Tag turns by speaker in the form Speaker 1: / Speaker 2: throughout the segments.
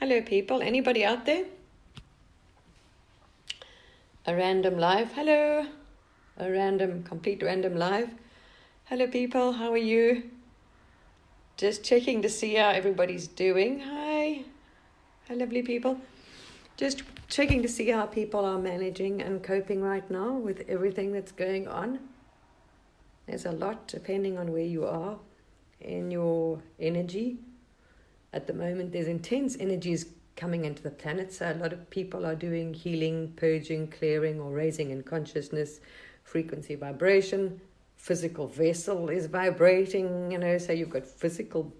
Speaker 1: Hello, people. Anybody out there? A random live. Hello. Complete random live. Hello, people. How are you? Just checking to see how everybody's doing. Hi. Hi, lovely people. Just checking to see how people are managing and coping right now with everything that's going on. There's a lot depending on where you are in your energy. At the moment, there's intense energies coming into the planet, so a lot of people are doing healing, purging, clearing, or raising in consciousness, frequency, vibration. Physical vessel is vibrating, so you've got physical,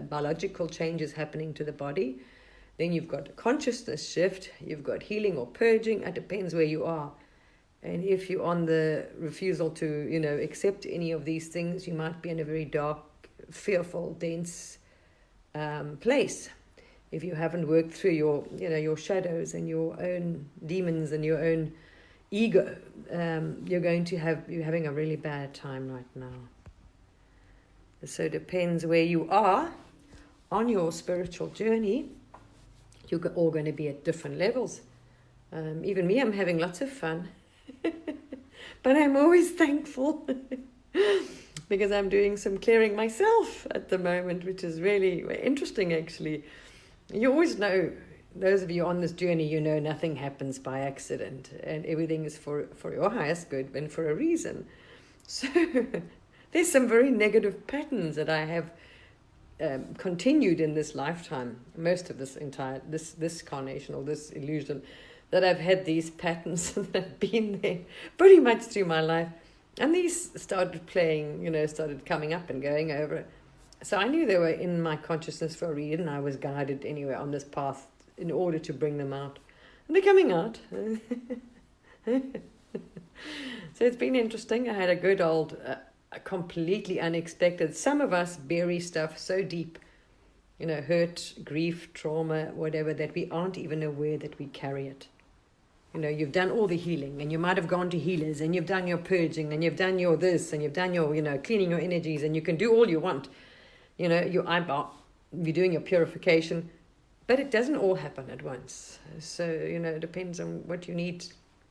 Speaker 1: biological changes happening to the body. Then you've got a consciousness shift, you've got healing or purging. It depends where you are. And if you're on the refusal to, accept any of these things, you might be in a very dark, fearful, dense place. If you haven't worked through your shadows and your own demons and your own ego, you're having a really bad time right now. So it depends where you are on your spiritual journey. You're all going to be at different levels. Even me, I'm having lots of fun. But I'm always thankful because I'm doing some clearing myself at the moment, which is really interesting, actually. You always know, those of you on this journey, nothing happens by accident and everything is for your highest good and for a reason. So there's some very negative patterns that I have continued in this lifetime, most of this carnation or this illusion, that I've had these patterns that have been there pretty much through my life. And these started playing, started coming up and going over it. So I knew they were in my consciousness for a reason. I was guided anyway on this path in order to bring them out. And they're coming out. So it's been interesting. I had a good old, completely unexpected. Some of us bury stuff so deep, hurt, grief, trauma, whatever, that we aren't even aware that we carry it. You've done all the healing and you might have gone to healers and you've done your purging and you've done your this and you've done your, cleaning your energies, and you can do all you want. You're doing your purification, but it doesn't all happen at once. So, it depends on what you need,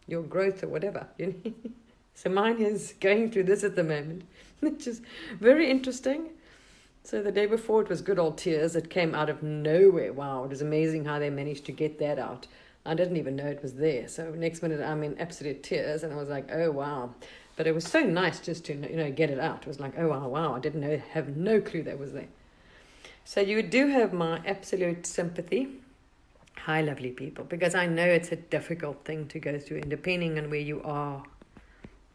Speaker 1: your growth or whatever. So mine is going through this at the moment, which is very interesting. So the day before it was good old tears. It came out of nowhere. Wow, it was amazing how they managed to get that out. I didn't even know it was there. So next minute I'm in absolute tears and I was like, oh, wow. But it was so nice just to, get it out. It was like, oh, wow. I didn't have no clue that was there. So you do have my absolute sympathy. Hi, lovely people, because I know it's a difficult thing to go through, and depending on where you are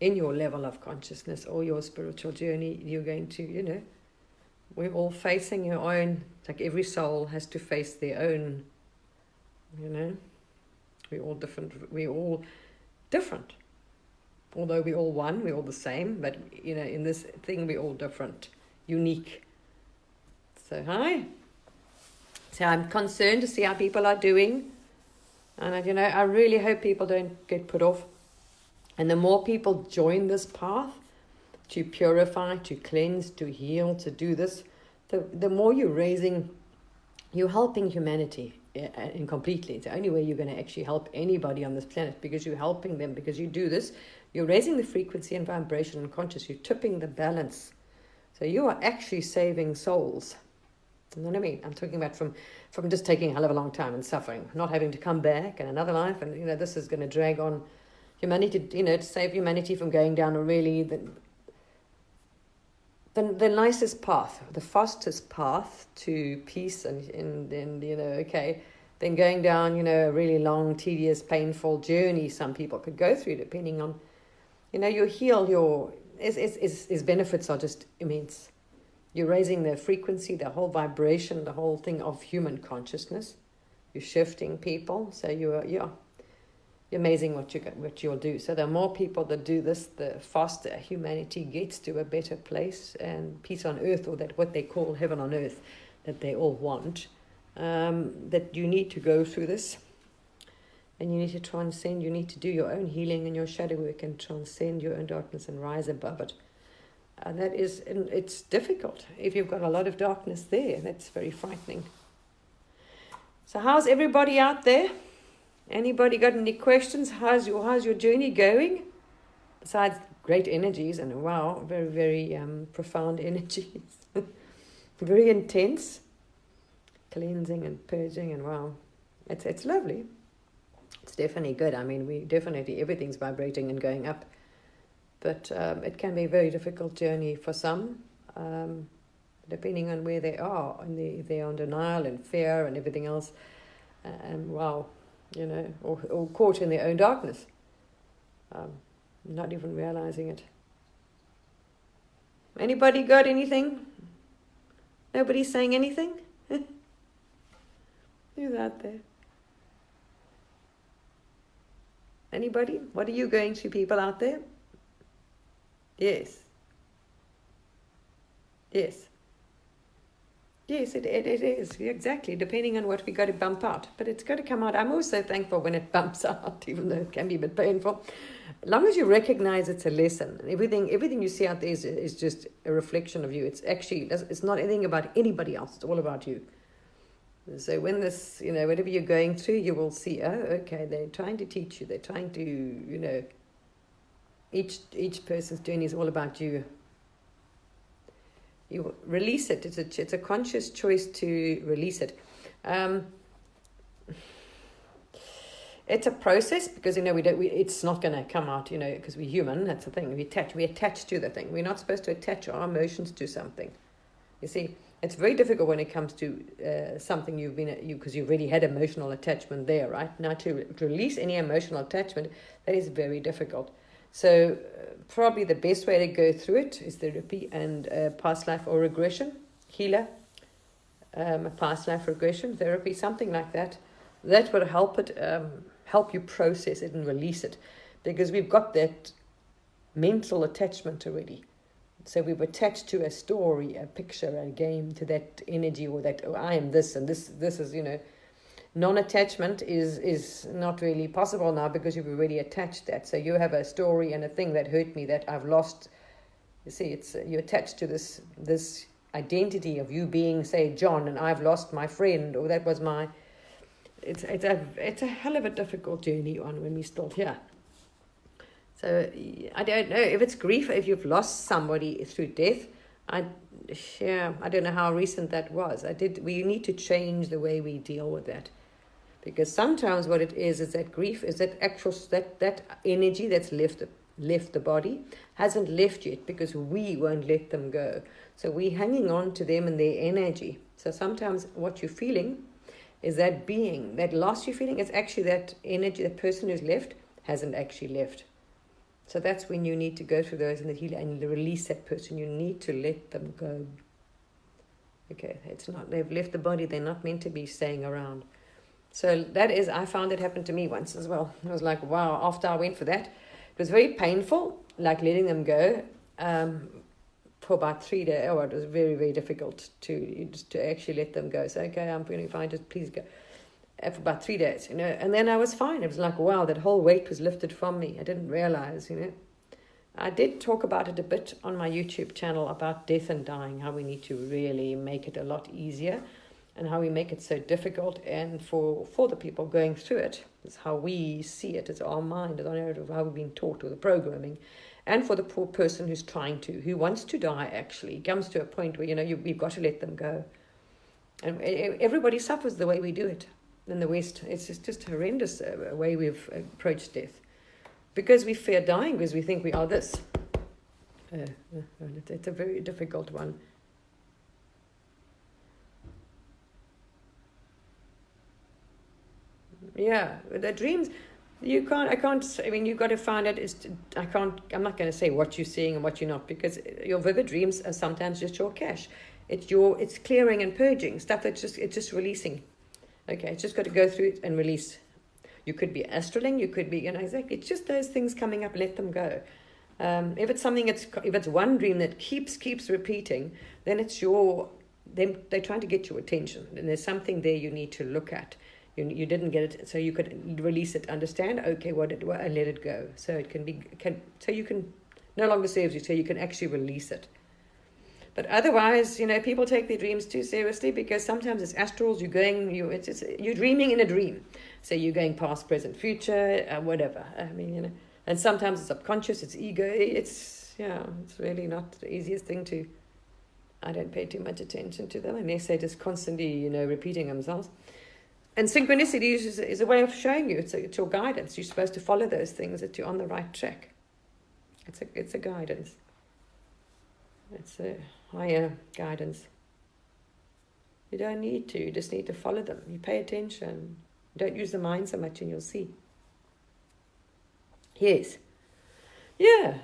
Speaker 1: in your level of consciousness or your spiritual journey, you're going to, we're all facing your own, like every soul has to face their own, we're all different. Although we're all one, we're all the same, but, in this thing, we're all different, unique. So, hi. So I'm concerned to see how people are doing. And, I really hope people don't get put off. And the more people join this path to purify, to cleanse, to heal, to do this, the more you're helping humanity completely. It's the only way you're going to actually help anybody on this planet, because you're helping them, because you do this. You're raising the frequency and vibration and consciousness. You're tipping the balance. So you are actually saving souls. You know what I mean? I'm talking about from just taking a hell of a long time and suffering, not having to come back in another life. And, this is going to drag on humanity, to save humanity from going down a really, the nicest path, the fastest path to peace and then going down, a really long, tedious, painful journey some people could go through, depending on, his benefits are just immense. You're raising the frequency, the whole vibration, the whole thing of human consciousness. You're shifting people. So you're amazing what you'll do. So the more people that do this, the faster humanity gets to a better place and peace on earth, or that what they call heaven on earth, that they all want. That you need to go through this. And you need to transcend. You need to do your own healing and your shadow work and transcend your own darkness and rise above it. And it's difficult. If you've got a lot of darkness there, that's very frightening. So how's everybody out there? Anybody got any questions? How's your journey going? Besides great energies and wow, very, very profound energies. Very intense. Cleansing and purging and wow. It's lovely. It's definitely good. I mean, everything's vibrating and going up. But it can be a very difficult journey for some, depending on where they are. And if they're on denial and fear and everything else. And wow, or caught in their own darkness. Not even realizing it. Anybody got anything? Nobody's saying anything? Who's out there? Anybody? What are you going through, people out there? Yes. Yes. Yes, it is. Exactly. Depending on what we got to bump out. But it's got to come out. I'm also thankful when it bumps out, even though it can be a bit painful. As long as you recognize it's a lesson. Everything you see out there is just a reflection of you. It's not anything about anybody else. It's all about you. So when this, whatever you're going through, you will see, oh, okay, they're trying to teach you. They're trying to, each person's journey is all about you. You release it. It's a conscious choice to release it. It's a process because it's not going to come out because we're human. That's the thing. We attach to the thing. We're not supposed to attach our emotions to something. You see, it's very difficult when it comes to something because you've already had emotional attachment there, right? Now to release any emotional attachment, that is very difficult. So probably the best way to go through it is therapy and past life or regression, healer, past life regression therapy, something like that. That would help you process it and release it, because we've got that mental attachment already. So we've attached to a story, a picture, a game, to that energy, or that I am this and this is non-attachment is not really possible now because you've already attached that. So you have a story and a thing that hurt me that I've lost. You see, it's you're attached to this identity of you being, say, John, and I've lost my friend, or that was my. It's a hell of a difficult journey on when we're still here. So I don't know if it's grief, if you've lost somebody through death. I don't know how recent that was. We need to change the way we deal with that. Because sometimes what it is that grief is that that energy that's left the body hasn't left yet because we won't let them go. So we're hanging on to them and their energy. So sometimes what you're feeling is that being, that loss you're feeling, is actually that energy, the person who's left hasn't actually left. So that's when you need to go through those and the healer and release that person. You need to let them go. Okay, they've left the body, they're not meant to be staying around. So I found it happened to me once as well. I was like, wow, after I went for that, it was very painful, like letting them go for about 3 days. Oh, it was very, very difficult to actually let them go. So, okay, I'm feeling fine, just please go. For about 3 days, and then I was fine. It was like, wow, that whole weight was lifted from me. I didn't realize, I did talk about it a bit on my YouTube channel about death and dying, how we need to really make it a lot easier and how we make it so difficult. And for the people going through it, it's how we see it. It's our mind, it's our narrative, how we've been taught, or the programming. And for the poor person who wants to die, actually, comes to a point where, you've got to let them go. And everybody suffers the way we do it. In the West, it's just horrendous way we've approached death, because we fear dying, because we think we are this. It's a very difficult one. Yeah, the dreams. You've got to find it. I'm not going to say what you're seeing and what you're not, because your vivid dreams are sometimes just your cache. It's clearing and purging stuff it's just releasing. Okay, it's just got to go through it and release. You could be astraling, you could be, exactly. It's just those things coming up, let them go. If it's one dream that keeps repeating, then they're trying to get your attention, and there's something there you need to look at. You didn't get it, so you could release it, understand, okay, and let it go. So so you can no longer serve you, so you can actually release it. But otherwise, people take their dreams too seriously, because sometimes it's astrals. You're dreaming in a dream. So you're going past, present, future, whatever. I mean, and sometimes it's subconscious, it's ego. It's really not the easiest thing to. I don't pay too much attention to them unless they're just constantly, repeating themselves. And synchronicity is a way of showing you. It's your guidance. You're supposed to follow those things, that you're on the right track. It's a guidance. It's a higher guidance. You don't need to. You just need to follow them. You pay attention. Don't use the mind so much, and you'll see. Yes. Yeah.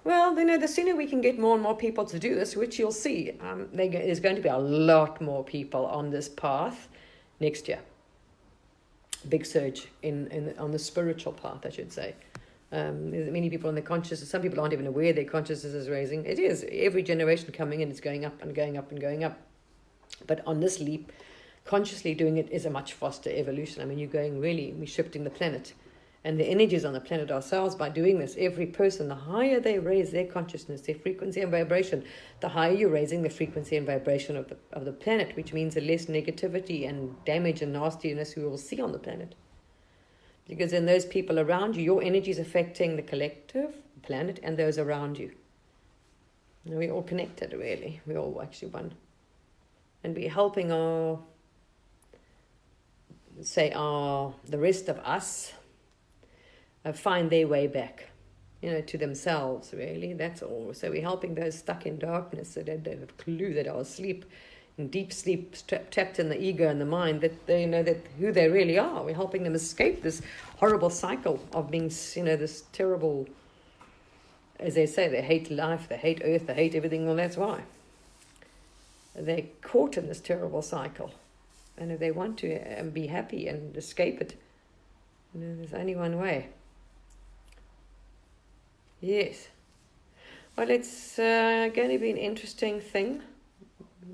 Speaker 1: Well, the sooner we can get more and more people to do this, which you'll see, there's going to be a lot more people on this path next year. Big surge on the spiritual path, I should say. There's many people in the consciousness. Some people aren't even aware their consciousness is raising. It is. Every generation coming in is going up and going up and going up. But on this leap, consciously doing it is a much faster evolution. I mean, we're shifting the planet. And the energies on the planet ourselves by doing this. Every person, the higher they raise their consciousness, their frequency and vibration, the higher you're raising the frequency and vibration of the planet, which means the less negativity and damage and nastiness we will see on the planet. Because then those people around you, your energy is affecting the collective, planet, and those around you. And we're all connected, really. We're all actually one. And we're helping the rest of us find their way back, to themselves, really. That's all. So we're helping those stuck in darkness, that don't have a clue, that are asleep, in deep sleep, trapped in the ego and the mind, that they know that who they really are. We're helping them escape this horrible cycle of being, this terrible, as they say, they hate life, they hate earth, they hate everything. Well, that's why. They're caught in this terrible cycle. And if they want to be happy and escape it, there's only one way. Yes. Well, it's going to be an interesting thing.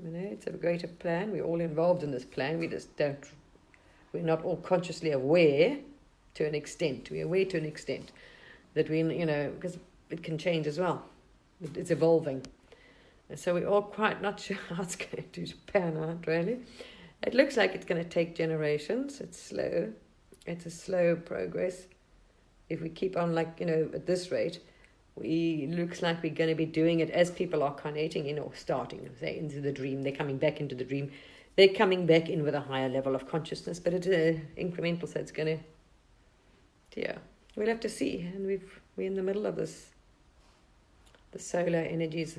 Speaker 1: It's a greater plan. We're all involved in this plan. We're not all consciously aware to an extent. We're aware to an extent that because it can change as well. It's evolving. And so we're all quite not sure how it's going to pan out, really. It looks like it's going to take generations. It's slow. It's a slow progress. If we keep on at this rate, looks like we're going to be doing it as people are carnating in or starting, say, into the dream. They're coming back into the dream. They're coming back in with a higher level of consciousness, but it's incremental, so it's going to, we'll have to see. And we're in the middle of this. The solar energies.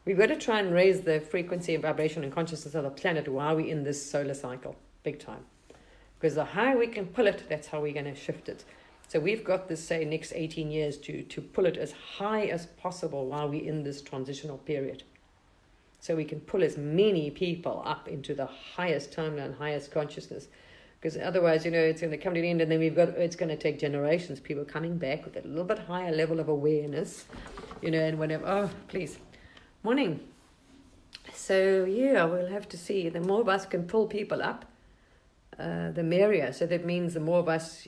Speaker 1: We've got to try and raise the frequency and vibration and consciousness of the planet while we're in this solar cycle, big time. Because the higher we can pull it, that's how we're going to shift it. So we've got this, say, next 18 years to pull it as high as possible while we're in this transitional period. So we can pull as many people up into the highest timeline, highest consciousness. Because otherwise, it's going to come to the end, and then it's going to take generations, people coming back with a little bit higher level of awareness, and whatever. Oh, please. Morning. So, we'll have to see. The more of us can pull people up, the merrier. So that means the more of us,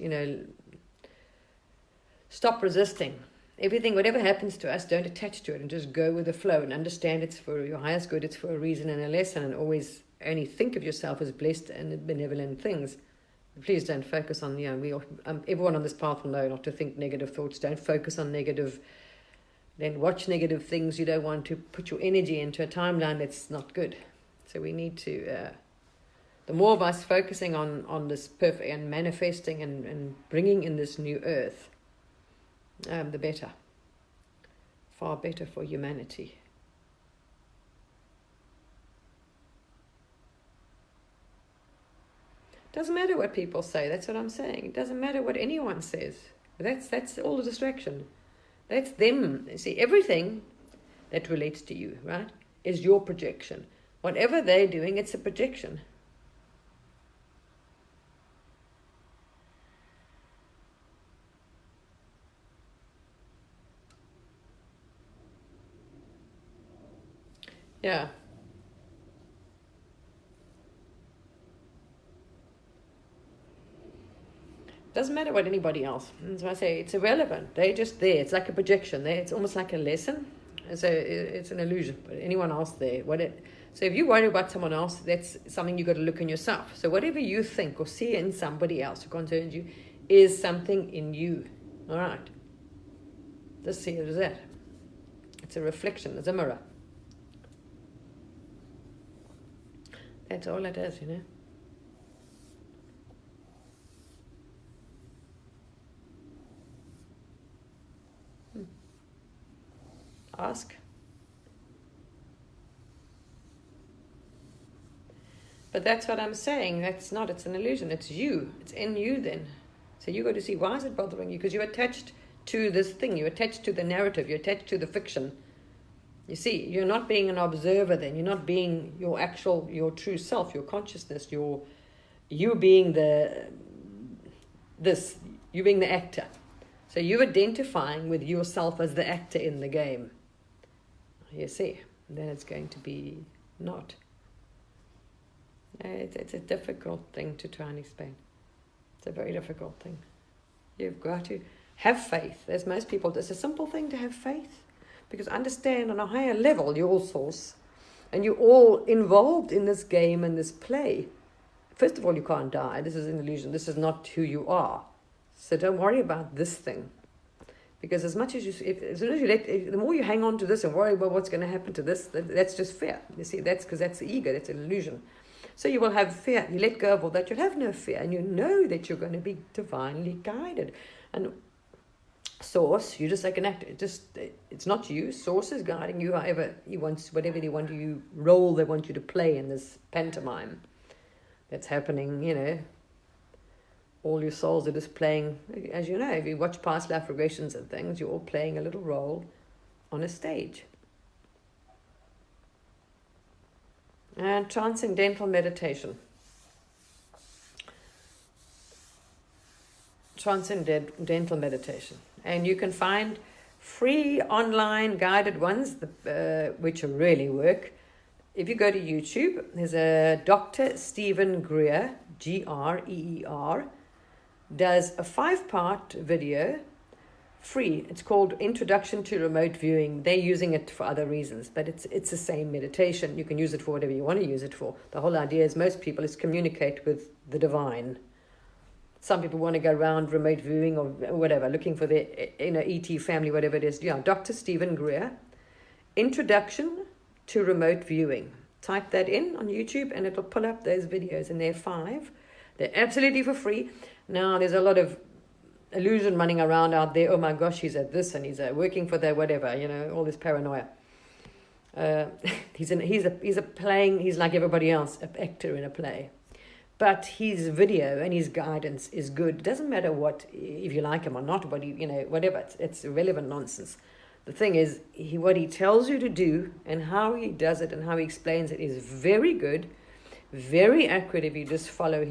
Speaker 1: stop resisting. Everything, whatever happens to us, don't attach to it and just go with the flow and understand it's for your highest good, it's for a reason and a lesson, and always only think of yourself as blessed and benevolent things. Please don't focus on, everyone on this path will know not to think negative thoughts. Don't focus on negative, then watch negative things. You don't want to put your energy into a timeline that's not good. So we need to, the more of us focusing on this perfect and manifesting and bringing in this new earth, the better. Far better for humanity. Doesn't matter what people say. That's what I'm saying. It doesn't matter what anyone says. That's all the distraction. That's them. See, everything that relates to you, right, is your projection. Whatever they're doing, it's a projection. Yeah. Doesn't matter what anybody else. That's why I say it's irrelevant. They're just there. It's like a projection. It's almost like a lesson. So it's an illusion. But anyone else there, so if you worry about someone else, that's something you got to look in yourself. So whatever you think or see in somebody else who concerns you is something in you. All right. Just see it as that. It's a reflection. It's a mirror. That's all it is, you know. Ask. But that's what I'm saying. That's not, it's an illusion. It's you. It's in you then. So you got to see, why is it bothering you? Because you're attached to this thing. You're attached to the narrative. You're attached to the fiction. You see, you're not being an observer then. You're not being your true self, your consciousness, you being you being the actor. So you're identifying with yourself as the actor in the game. You see, then it's going to be not. It's a difficult thing to try and explain. It's a very difficult thing. You've got to have faith. As most people, it's a simple thing to have faith. Because understand on a higher level, you're all source. And you're all involved in this game and this play. First of all, you can't die. This is an illusion. This is not who you are. So don't worry about this thing. Because as much as as soon as the more you hang on to this and worry about what's going to happen to this, that's just fear. You see, that's because that's the ego, that's an illusion. So you will have fear. You let go of all that, you'll have no fear. And you know that you're going to be divinely guided. And source, you're just like an actor. It's not you. Source is guiding you however he wants, whatever they want you, role they want you to play in this pantomime that's happening, you know. All your souls are just playing, as you know, if you watch past life regressions and things, you're all playing a little role on a stage. And transcendental meditation. Transcendental meditation. And you can find free online guided ones which really work. If you go to YouTube, there's a Dr. Stephen Greer, Greer, does a 5-part video, free. It's called Introduction to Remote Viewing. They're using it for other reasons, but it's the same meditation. You can use it for whatever you want to use it for. The whole idea is most people is communicate with the divine. Some people want to go around remote viewing or whatever, looking for their ET family, whatever it is. Yeah, Dr. Stephen Greer, Introduction to Remote Viewing. Type that in on YouTube and it'll pull up those videos, and they're 5. They're absolutely for free. Now, there's a lot of illusion running around out there. Oh my gosh, he's at this and he's working for that, whatever, you know, all this paranoia. He's like everybody else, an actor in a play. But his video and his guidance is good. It doesn't matter if you like him or not, whatever. It's irrelevant nonsense. The thing is, what he tells you to do and how he does it and how he explains it is very good, very accurate. If you just follow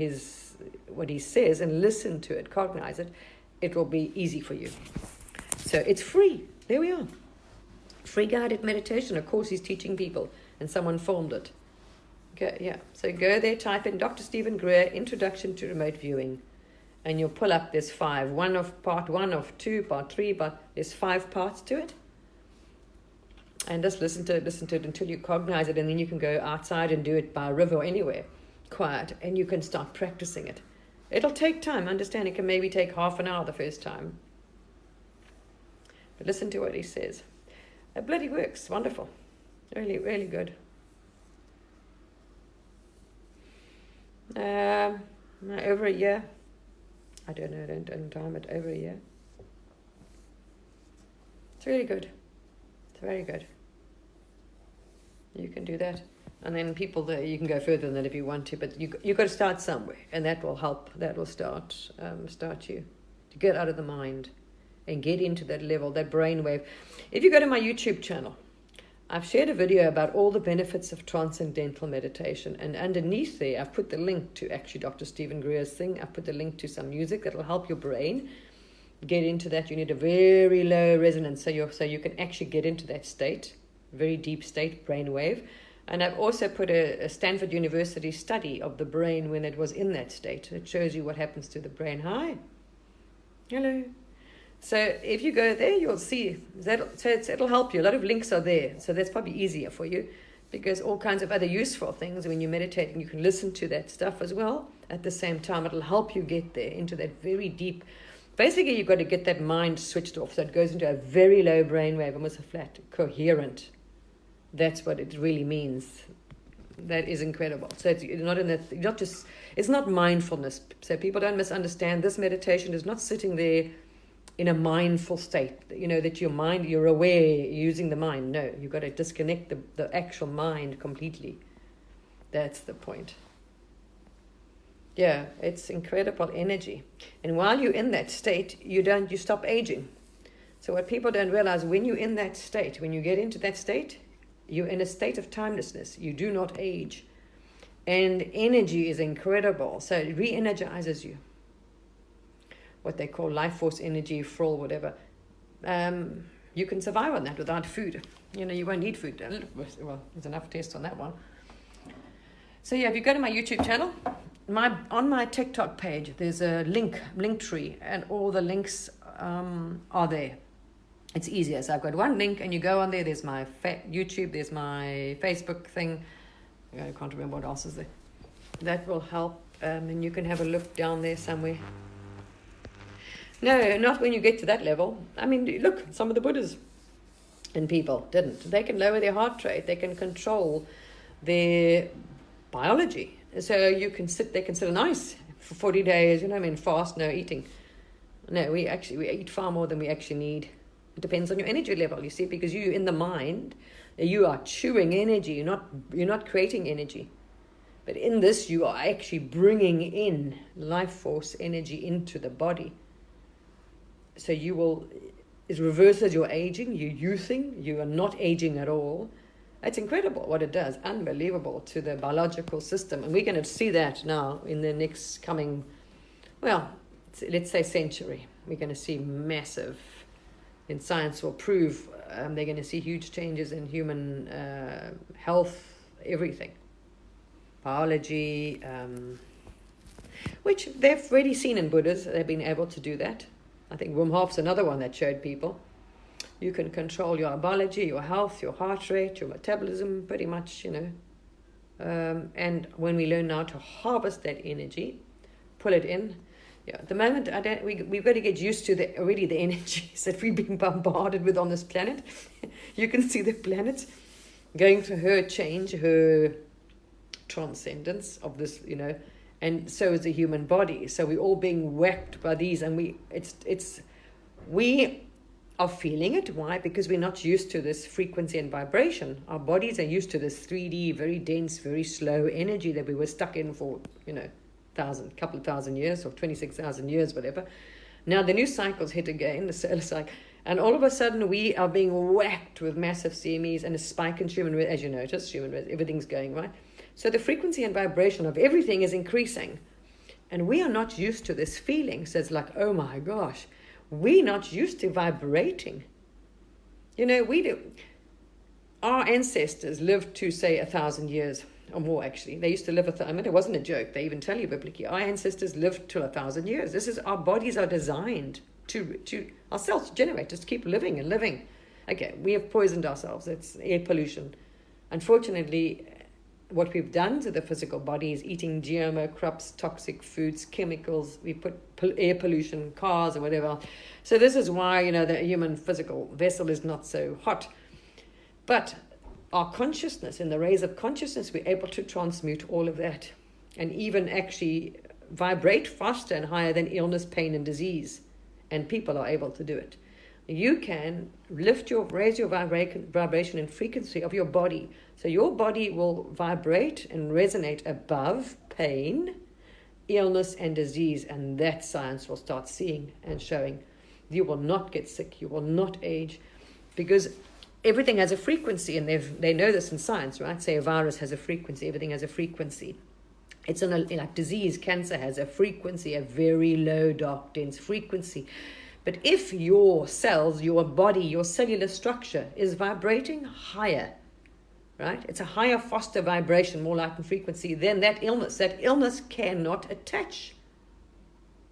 Speaker 1: what he says and listen to it, cognize it, it will be easy for you. So it's free. There we are. Free guided meditation. Of course, he's teaching people, and someone filmed it. Okay, yeah. So go there, type in Dr. Stephen Greer, Introduction to Remote Viewing, and you'll pull up this 5. Part 1 of 2, part 3, but there's 5 parts to it. And just listen to it until you cognize it, and then you can go outside and do it by a river or anywhere, quiet, and you can start practicing it. It'll take time. Understand, it can maybe take half an hour the first time. But listen to what he says. It bloody works. Wonderful. Really, really good. Over a year. I don't know, don't time it, over a year. It's really good. It's very good. You can do that. And then you can go further than that if you want to, but you've got to start somewhere, and that will help. That will start you to get out of the mind and get into that level, that brainwave. If you go to my YouTube channel, I've shared a video about all the benefits of transcendental meditation, and underneath there, I've put the link to actually Dr. Stephen Greer's thing. I've put the link to some music that will help your brain get into that. You need a very low resonance, so you can actually get into that state, very deep state, brainwave. And I've also put a Stanford University study of the brain when it was in that state. It shows you what happens to the brain. Hi. Hello. So if you go there, you'll see that. So it'll help you. A lot of links are there. So that's probably easier for you, because all kinds of other useful things when you're meditating, you can listen to that stuff as well. At the same time, it'll help you get there into that very deep. Basically, you've got to get that mind switched off so it goes into a very low brainwave, almost a flat, coherent. That's what it really means. That is incredible. So it's not in that. Not just. It's not mindfulness. So people don't misunderstand. This meditation is not sitting there in a mindful state. That your mind, you're aware, using the mind. No, you've got to disconnect the actual mind completely. That's the point. Yeah, it's incredible energy. And while you're in that state, you stop aging. So what people don't realize, when you're in that state, when you get into that state, you're in a state of timelessness. You do not age. And energy is incredible. So it re-energizes you. What they call life force energy, full, whatever. You can survive on that without food. You won't need food. Well, there's enough taste on that one. So yeah, if you go to my YouTube channel, on my TikTok page, there's a link tree, and all the links are there. It's easier. So I've got one link, and you go on there. There's my YouTube. There's my Facebook thing. I can't remember what else is there. That will help, and you can have a look down there somewhere. No, not when you get to that level. I mean, look, some of the Buddhas and people didn't. They can lower their heart rate. They can control their biology. So they can sit on ice for 40 days, fast, no eating. No, we eat far more than we actually need. It depends on your energy level, you see, because you in the mind, you are chewing energy. You're not creating energy. But in this, you are actually bringing in life force energy into the body. So it reverses your aging, you're youthing, you are not aging at all. It's incredible what it does, unbelievable to the biological system. And we're going to see that now in the next coming, let's say century. We're going to see massive, and science will prove, they're going to see huge changes in human health, everything. Biology, which they've already seen in Buddhas. They've been able to do that. I think Wim Hof's another one that showed people. You can control your biology, your health, your heart rate, your metabolism, pretty much, and when we learn now to harvest that energy, pull it in. Yeah, at the moment, we've got to get used to the energies that we've been bombarded with on this planet. You can see the planet going through her change, her transcendence of this, and so is the human body. So we're all being whacked by these, and we are feeling it. Why? Because we're not used to this frequency and vibration. Our bodies are used to this 3D, very dense, very slow energy that we were stuck in for, couple of thousand years, or 26,000 years, whatever. Now the new cycles hit again, the solar cycle, and all of a sudden we are being whacked with massive CMEs and a spike in human, as you notice, everything's going right. So the frequency and vibration of everything is increasing. And we are not used to this feeling. So it's like, oh my gosh, we're not used to vibrating. We do. Our ancestors lived to, say, 1,000 years or more, actually. They used to live it wasn't a joke. They even tell you biblically, our ancestors lived to 1,000 years. Our bodies are designed to our cells generate, just keep living and living. Okay, we have poisoned ourselves. It's air pollution. Unfortunately, what we've done to the physical body is eating GMO crops, toxic foods, chemicals. We put air pollution, cars or whatever. So this is why, the human physical vessel is not so hot. But our consciousness, in the rays of consciousness, we're able to transmute all of that and even actually vibrate faster and higher than illness, pain, and disease. And people are able to do it. You can raise your vibration and frequency of your body. So your body will vibrate and resonate above pain, illness, and disease. And that science will start seeing and showing. You will not get sick. You will not age. Because everything has a frequency. And they know this in science, right? Say a virus has a frequency. Everything has a frequency. It's like disease, cancer has a frequency, a very low, dark, dense frequency. But if your cells, your body, your cellular structure is vibrating higher, right? It's a higher, faster vibration, more light and frequency, then that illness cannot attach.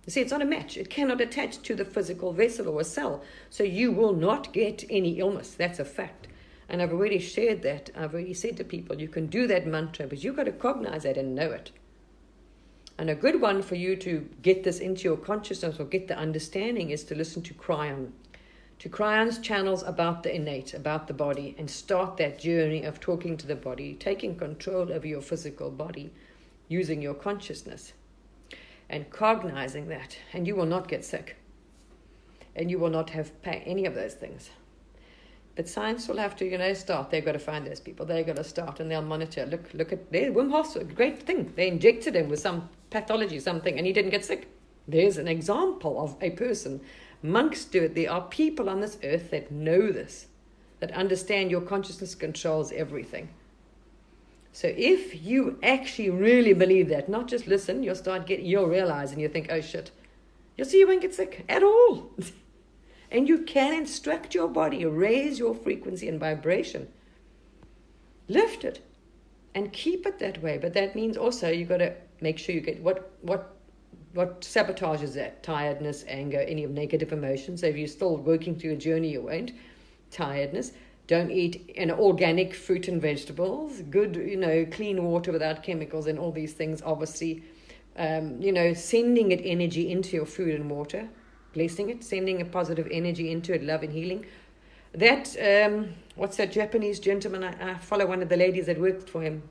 Speaker 1: You see, it's not a match. It cannot attach to the physical vessel or a cell. So you will not get any illness. That's a fact. And I've already shared that. I've already said to people, you can do that mantra, but you've got to cognize that and know it. And a good one for you to get this into your consciousness or get the understanding is to listen to Kryon. To Kryon's channels about the innate, about the body, and start that journey of talking to the body, taking control over your physical body, using your consciousness, and cognizing that. And you will not get sick. And you will not have pain, any of those things. But science will have to, start. They've got to find those people. They've got to start, and they'll monitor. Look at there. Wim Hof's a great thing. They injected him with some pathology, something, and he didn't get sick. There's an example of a person. Monks do it. There are people on this earth that know this, that understand your consciousness controls everything. So if you actually really believe that, not just listen, you'll realize, and you think, oh shit, you'll see you won't get sick at all. And you can instruct your body, raise your frequency and vibration. Lift it and keep it that way. But that means also you've got to make sure you get what sabotages that? Tiredness, anger, any of negative emotions. So if you're still working through a journey, you won't. Tiredness. Don't eat organic fruit and vegetables. Good, clean water without chemicals and all these things, obviously. Sending it energy into your food and water. Blessing it, sending a positive energy into it, love and healing. That, what's that Japanese gentleman? I follow one of the ladies that worked for him.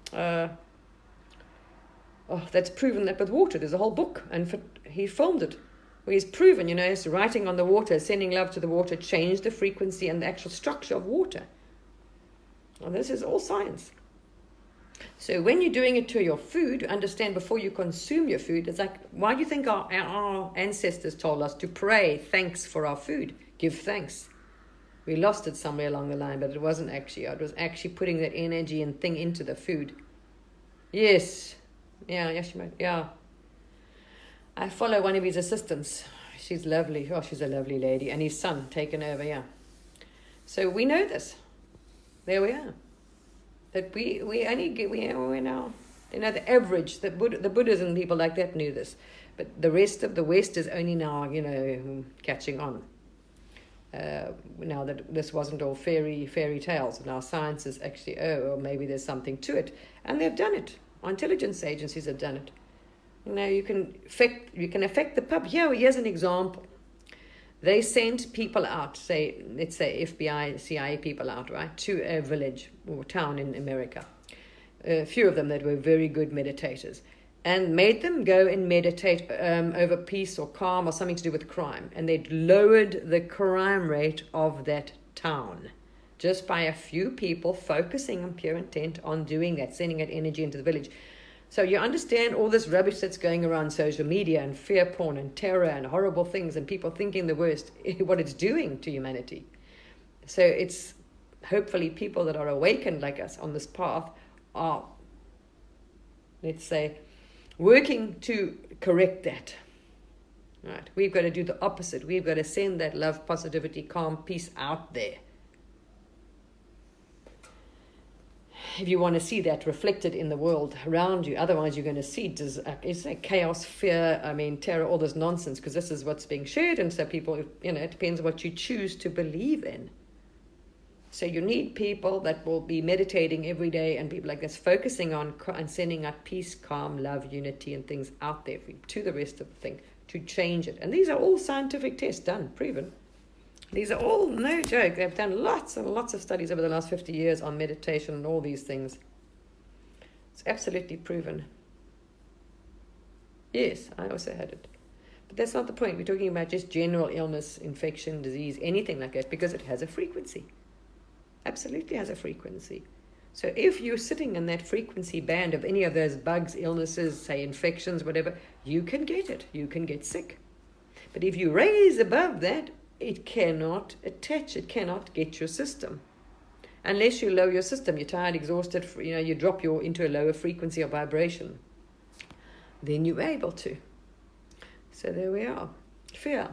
Speaker 1: That's proven that with water. There's a whole book, and he filmed it. Where he's proven, it's writing on the water, sending love to the water, change the frequency and the actual structure of water. And this is all science. So when you're doing it to your food, understand before you consume your food, it's like, why do you think our ancestors told us to pray thanks for our food? Give thanks. We lost it somewhere along the line, but it wasn't actually. It was actually putting that energy and thing into the food. Yes. Yeah. I follow one of his assistants. She's lovely. Oh, she's a lovely lady. And his son taken over, yeah. So we know this. There we are. That we now, the average, the Buddhas and people like that knew this. But the rest of the West is only now, catching on. Now that this wasn't all fairy tales. Now science is actually, maybe there's something to it. And they've done it. Our intelligence agencies have done it. You can affect the public. Here's an example. They sent people out, let's say FBI, CIA people out, right, to a village or town in America. A few of them that were very good meditators, and made them go and meditate over peace or calm or something to do with crime. And they'd lowered the crime rate of that town just by a few people focusing on pure intent on doing that, sending that energy into the village. So you understand all this rubbish that's going around social media and fear porn and terror and horrible things and people thinking the worst, what it's doing to humanity. So it's hopefully people that are awakened like us on this path are, let's say, working to correct that. Right? We've got to do the opposite. We've got to send that love, positivity, calm, peace out there. If you want to see that reflected in the world around you, otherwise you're going to see chaos, fear, terror, all this nonsense, because this is what's being shared, and so people, it depends what you choose to believe in. So you need people that will be meditating every day, and people like this focusing on and sending out peace, calm, love, unity, and things out there to the rest of the thing to change it. And these are all scientific tests done, proven. These are all no joke. They've done lots and lots of studies over the last 50 years on meditation and all these things. It's absolutely proven. Yes, I also had it. But that's not the point. We're talking about just general illness, infection, disease, anything like that, because it has a frequency. Absolutely has a frequency. So if you're sitting in that frequency band of any of those bugs, illnesses, say infections, whatever, you can get it. You can get sick. But if you raise above that, it cannot attach. It cannot get your system. Unless you lower your system, you're tired, exhausted, you drop into a lower frequency of vibration. Then you're able to. So there we are. Fear.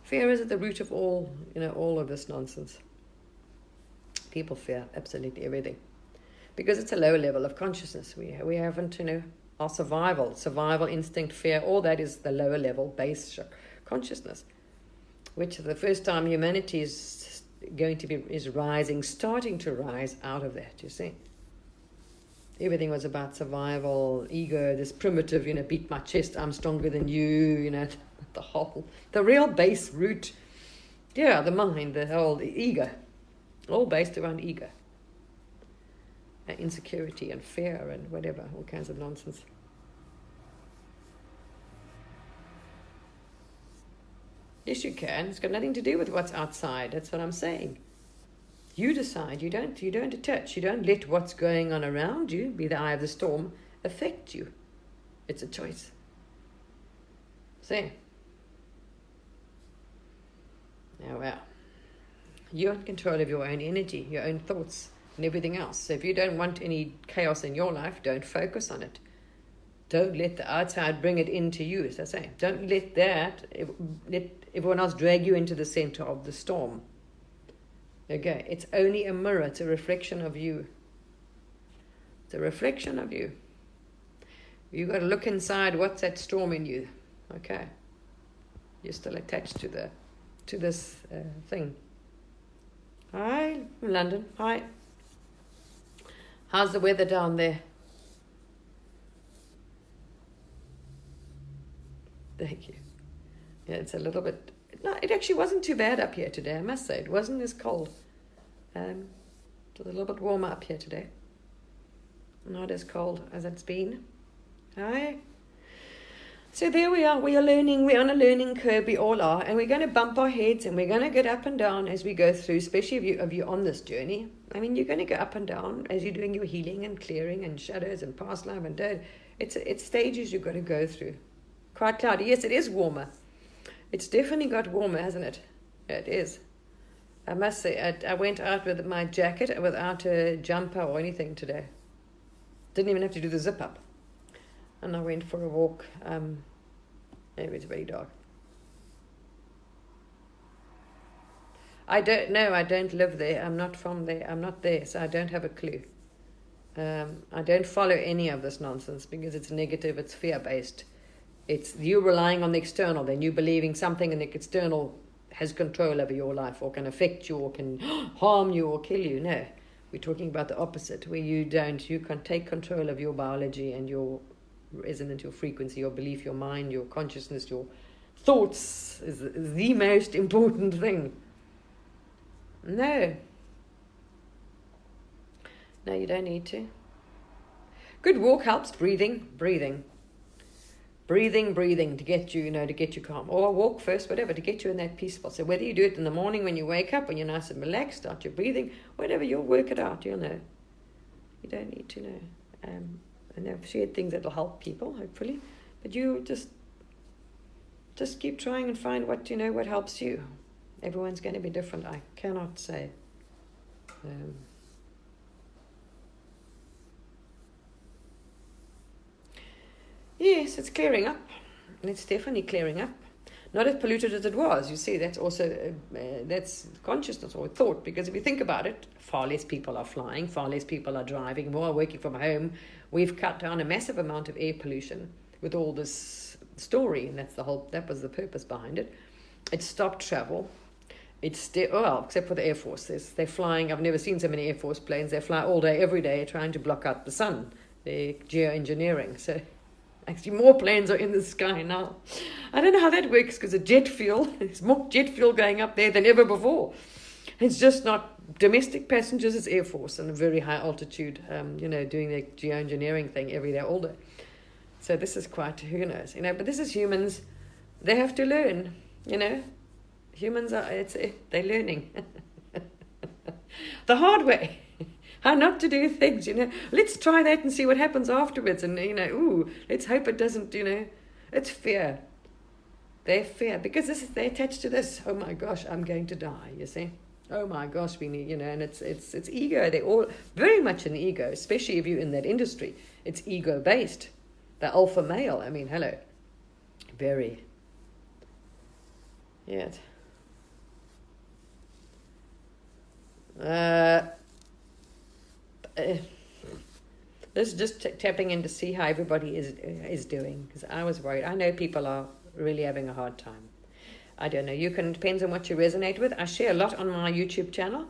Speaker 1: Fear is at the root of all of this nonsense. People fear absolutely everything. Because it's a low level of consciousness. We haven't, our survival instinct, fear, all that is the lower level base consciousness, which the first time humanity is starting to rise out of that, you see. Everything was about survival, ego, this primitive, beat my chest, I'm stronger than you, the real base root, the mind, the whole ego, all based around ego. Insecurity and fear and whatever, all kinds of nonsense. Yes, you can. It's got nothing to do with what's outside. That's what I'm saying. You decide. You don't attach. You don't let what's going on around you, be the eye of the storm, affect you. It's a choice. See? Now, well, you're in control of your own energy, your own thoughts, and everything else. So if you don't want any chaos in your life, don't focus on it. Don't let the outside bring it into you, as I say. Don't let everyone else drag you into the center of the storm. Okay, it's only a mirror. It's a reflection of you. It's a reflection of you. You've got to look inside. What's that storm in you? Okay, you're still attached to this thing. Hi, London. Hi. How's the weather down there? Thank you. Yeah, it's a little bit... No, it actually wasn't too bad up here today, I must say. It wasn't as cold. It was a little bit warmer up here today. Not as cold as it's been. Hi. So there we are. We are learning. We're on a learning curve. We all are. And we're going to bump our heads and we're going to get up and down as we go through, especially if you're on this journey. I mean, you're going to go up and down as you're doing your healing and clearing and shadows and past life and dead. It's stages you've got to go through. Quite cloudy. Yes, it is warmer. It's definitely got warmer, hasn't it? It is. I must say, I went out with my jacket without a jumper or anything today. Didn't even have to do the zip up. And I went for a walk. Maybe it's very dark. I don't know. I don't live there. I'm not from there. I'm not there, so I don't have a clue. I don't follow any of this nonsense because it's negative. It's fear-based. It's you relying on the external, then you believing something in the external has control over your life or can affect you or can harm you or kill you. No, we're talking about the opposite, where you can take control of your biology and your resonance, your frequency, your belief, your mind, your consciousness, your thoughts is the most important thing. No, you don't need to. Good walk helps. Breathing to get you, to get you calm. Or walk first, whatever, to get you in that peaceful. So whether you do it in the morning when you wake up, when you're nice and relaxed, start your breathing, whatever, you'll work it out, you'll know. You don't need to know. And I've shared things that'll help people, hopefully. But you just keep trying and find what helps you. Everyone's going to be different, I cannot say. Yes, it's clearing up. And it's definitely clearing up. Not as polluted as it was. You see, that's also, that's consciousness or thought. Because if you think about it, far less people are flying, far less people are driving, more are working from home. We've cut down a massive amount of air pollution with all this story. And that was the purpose behind it. It stopped travel. Except for the Air Force. They're flying. I've never seen so many Air Force planes. They fly all day, every day, trying to block out the sun. They're geoengineering. So actually, more planes are in the sky now. I don't know how that works because there's more jet fuel going up there than ever before. It's just not domestic passengers, it's Air Force on a very high altitude, doing their geoengineering thing every day, all day. So this is quite, who knows, but this is humans. They have to learn, Humans they're learning. The hard way. How not to do things, Let's try that and see what happens afterwards. And, let's hope it doesn't, it's fear. They're fear because they're attached to this. Oh my gosh, I'm going to die, you see. Oh my gosh, we need, and it's ego. They're all very much in the ego, especially if you're in that industry. It's ego-based. The alpha male, hello. Very. Yeah. This is just tapping in to see how everybody is doing, because I was worried. I know people are really having a hard time. I don't know. Depends on what you resonate with. I share a lot on my YouTube channel.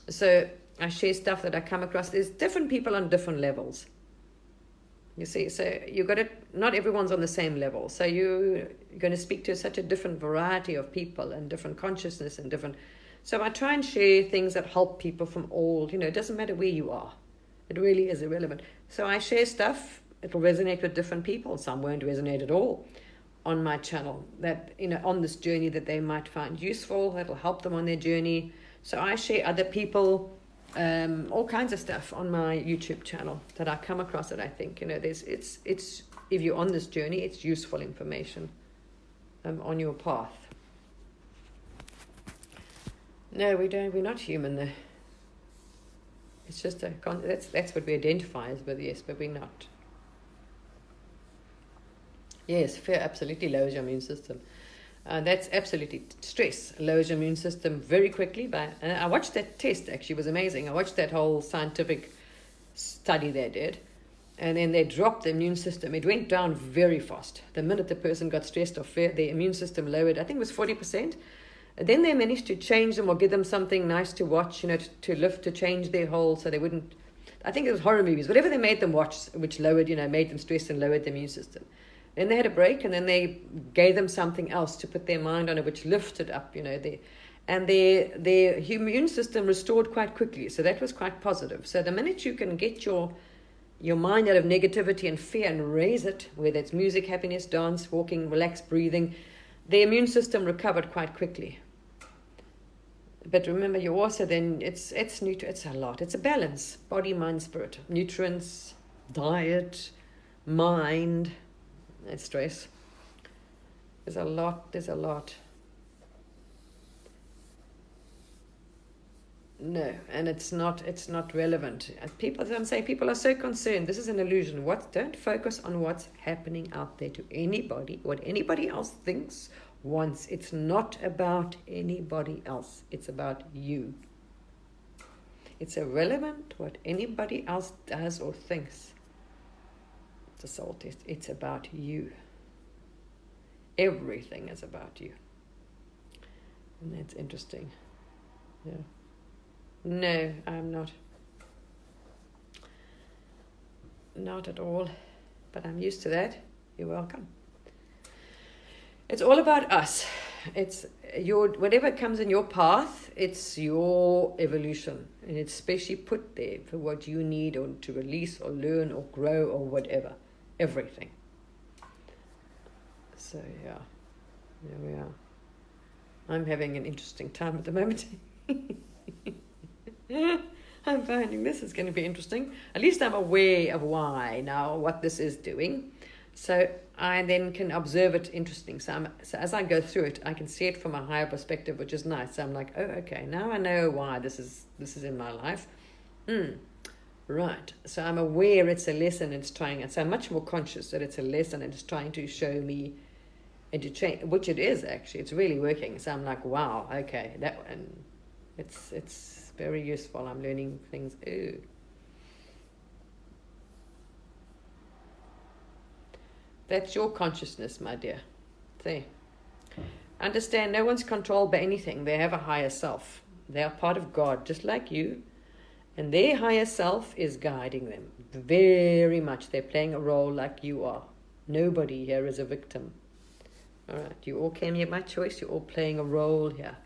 Speaker 1: So I share stuff that I come across. There's different people on different levels. You see, so not everyone's on the same level. So you're going to speak to such a different variety of people and different consciousness and different. So I try and share things that help people from all, it doesn't matter where you are. It really is irrelevant. So I share stuff. It'll resonate with different people. Some won't resonate at all on my channel, that, on this journey that they might find useful, that'll help them on their journey. So I share other people, all kinds of stuff on my YouTube channel that I come across that I think, it's if you're on this journey, it's useful information on your path. No, we're not human though. It's just that's what we identify as with, yes, but we're not. Yes, fear absolutely lowers your immune system. That's absolutely stress lowers your immune system very quickly. And I watched that test, actually, it was amazing. I watched that whole scientific study they did, and then they dropped the immune system. It went down very fast. The minute the person got stressed or fear, their immune system lowered, I think it was 40%. And then they managed to change them or give them something nice to watch, to change their whole, so they wouldn't, I think it was horror movies, whatever they made them watch, which lowered, made them stressed and lowered the immune system. Then they had a break, and then they gave them something else to put their mind on it, which lifted up, their immune system restored quite quickly. So that was quite positive. So the minute you can get your mind out of negativity and fear and raise it, whether it's music, happiness, dance, walking, relaxed breathing, the immune system recovered quite quickly. But remember, you also then, it's a lot. It's a balance, body, mind, spirit, nutrients, diet, mind, and stress. There's a lot. No, and it's not relevant. People are so concerned. This is an illusion. Don't focus on what's happening out there to anybody, what anybody else thinks, wants. It's not about anybody else. It's about you. It's irrelevant what anybody else does or thinks. It's a soul test. It's about you. Everything is about you. And that's interesting. Yeah. No, I'm not. Not at all. But I'm used to that. You're welcome. It's all about us. It's whatever comes in your path, it's your evolution. And it's specially put there for what you need, or to release or learn or grow or whatever. Everything. So yeah. There we are. I'm having an interesting time at the moment. I'm finding this is going to be interesting. At least I'm aware of why now, what this is doing. So I then can observe it interesting. So as I go through it, I can see it from a higher perspective, which is nice. So I'm like, oh, okay, now I know why this is in my life. Right. So I'm aware it's a lesson. It's trying, and so I'm much more conscious that it's a lesson and it's trying to show me and to change, which it is actually. It's really working. So I'm like, wow, okay, that one. It's very useful. I'm learning things. Ooh. That's your consciousness, my dear. See. Understand, no one's controlled by anything. They have a higher self. They are part of God, just like you. And their higher self is guiding them. Very much. They're playing a role like you are. Nobody here is a victim. All right. You all came here by choice. You're all playing a role here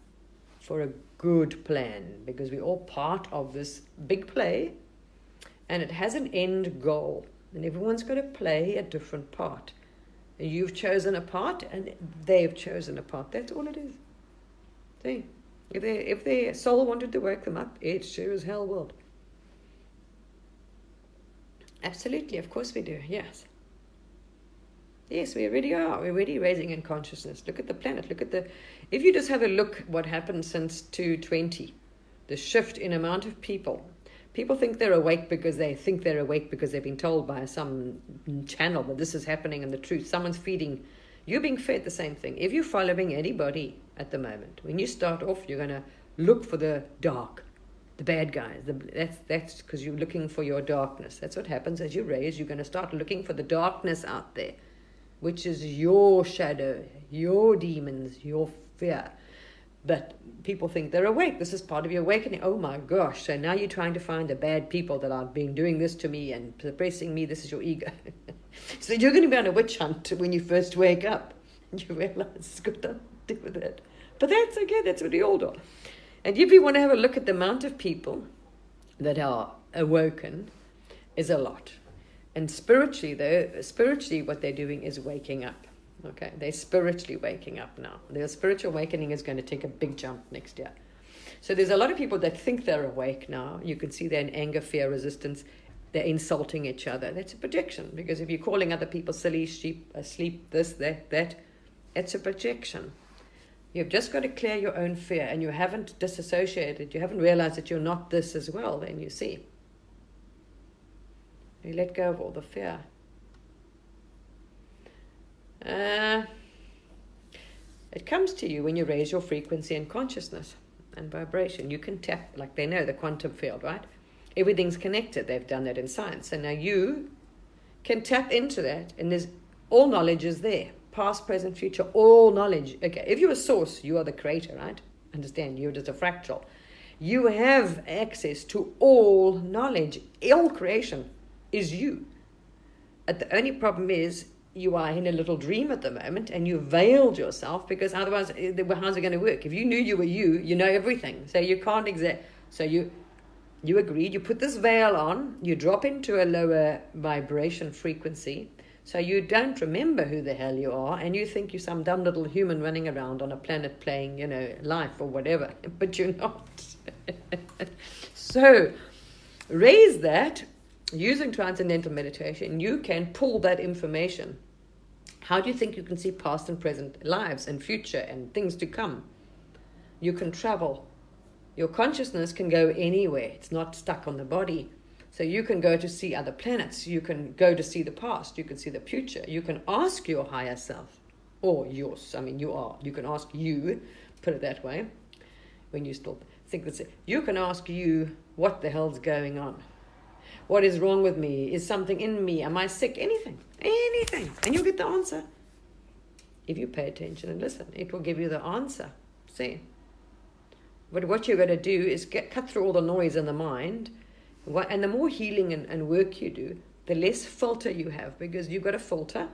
Speaker 1: for a good plan, because we're all part of this big play, and it has an end goal. And everyone's going to play a different part. And you've chosen a part, and they've chosen a part. That's all it is. See? If their soul wanted to wake them up, it sure as hell would. Absolutely, of course we do, yes. Yes, we already are. We're already raising in consciousness. Look at the planet. If you just have a look what happened since 220, the shift in amount of people. People think they're awake because they've been told by some channel that this is happening and the truth. Someone's feeding. You're being fed the same thing. If you're following anybody at the moment, when you start off, you're going to look for the dark. the bad guys. That's because you're looking for your darkness. That's what happens as you raise. You're going to start looking for the darkness out there, which is your shadow, your demons, your fear. But people think they're awake. This is part of your awakening. Oh my gosh. So now you're trying to find the bad people that are being doing this to me and suppressing me. This is your ego. So you're going to be on a witch hunt when you first wake up. You realize it's got nothing to do with that. But that's okay. That's what we all do. And if you want to have a look at the amount of people that are awoken, is a lot. And spiritually, what they're doing is waking up. Okay, they're spiritually waking up now. Their spiritual awakening is going to take a big jump next year. So there's a lot of people that think they're awake now. You can see they're in anger, fear, resistance. They're insulting each other. That's a projection, because if you're calling other people silly, sheep, asleep, this, that, it's a projection. You've just got to clear your own fear, and you haven't disassociated. You haven't realized that you're not this as well. Then you see. You let go of all the fear. It comes to you when you raise your frequency and consciousness and vibration. You can tap, like they know, the quantum field, right? Everything's connected. They've done that in science. So now you can tap into that, and there's all knowledge is there. Past, present, future, all knowledge. Okay, if you're a source, you are the creator, right? Understand, you're just a fractal. You have access to all knowledge. All creation is you. The only problem is you are in a little dream at the moment, and you veiled yourself, because otherwise, how's it going to work? If you knew you were you know everything. So you can't So you agreed, you put this veil on, you drop into a lower vibration frequency, so you don't remember who the hell you are, and you think you're some dumb little human running around on a planet playing, life or whatever, but you're not. So raise that. Using transcendental meditation, you can pull that information. How do you think you can see past and present lives and future and things to come? You can travel. Your consciousness can go anywhere. It's not stuck on the body. So you can go to see other planets. You can go to see the past. You can see the future. You can ask your higher self, or yours. You can ask you, put it that way, when you still think that's it. You can ask you, what the hell's going on? What is wrong with me? Is something in me? Am I sick? Anything. And you'll get the answer. If you pay attention and listen, it will give you the answer. See? But what you're going to do is cut through all the noise in the mind. And the more healing and work you do, the less filter you have, because you've got a filter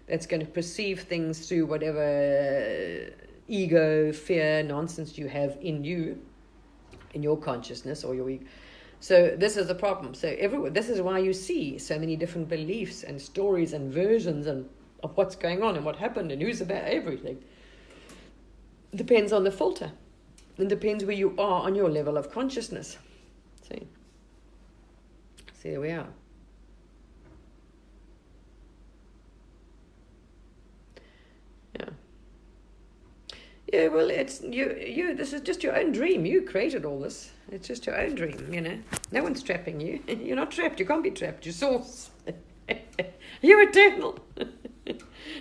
Speaker 1: that's going to perceive things through whatever ego, fear, nonsense you have in you, in your consciousness or your ego. So this is the problem. So this is why you see so many different beliefs and stories and versions of what's going on and what happened and who's about everything. It depends on the filter. It depends where you are on your level of consciousness. See, there we are. Yeah. Yeah, well, it's you. This is just your own dream. You created all this. It's just your own dream, No one's trapping you. You're not trapped. You can't be trapped. You're source. You're eternal.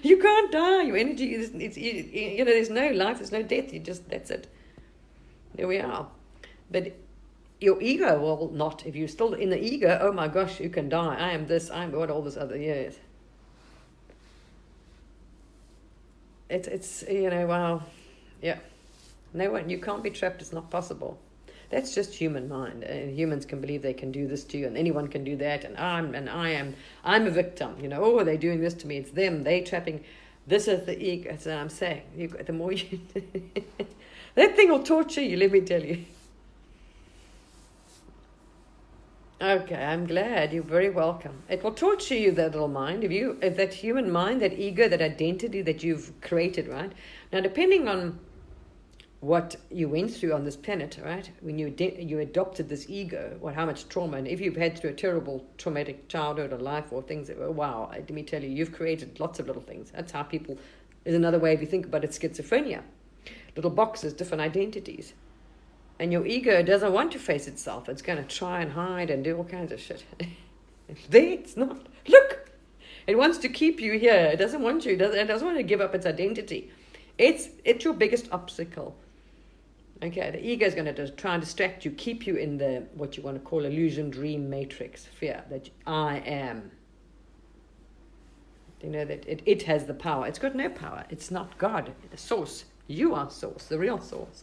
Speaker 1: You can't die. Your energy is, there's no life, there's no death. That's it. There we are. But your ego will not. If you're still in the ego, oh my gosh, you can die. I am this, I'm what, all this other, yes. It's wow. Yeah. No one, you can't be trapped. It's not possible. That's just human mind. Humans can believe they can do this to you, and anyone can do that. And I'm a victim. Oh, they're doing this to me. It's them. They trapping. This is the ego. That's what I'm saying. The more you, that thing will torture you. Let me tell you. Okay, I'm glad. You're very welcome. It will torture you, that little mind. If that human mind, that ego, that identity that you've created, right? Now, depending on what you went through on this planet, right? When you adopted this ego, how much trauma, and if you've had through a terrible traumatic childhood or life or things that wow, let me tell you, you've created lots of little things. That's how people, is another way if you think about it, schizophrenia. Little boxes, different identities. And your ego doesn't want to face itself. It's going to try and hide and do all kinds of shit. It's not. Look! It wants to keep you here. It doesn't want you. It doesn't want to give up its identity. It's your biggest obstacle. Okay, the ego is going to try and distract you, keep you in the, what you want to call illusion, dream, matrix, fear, that I am. You know, that it has the power. It's got no power. It's not God, the source. You are source, the real source.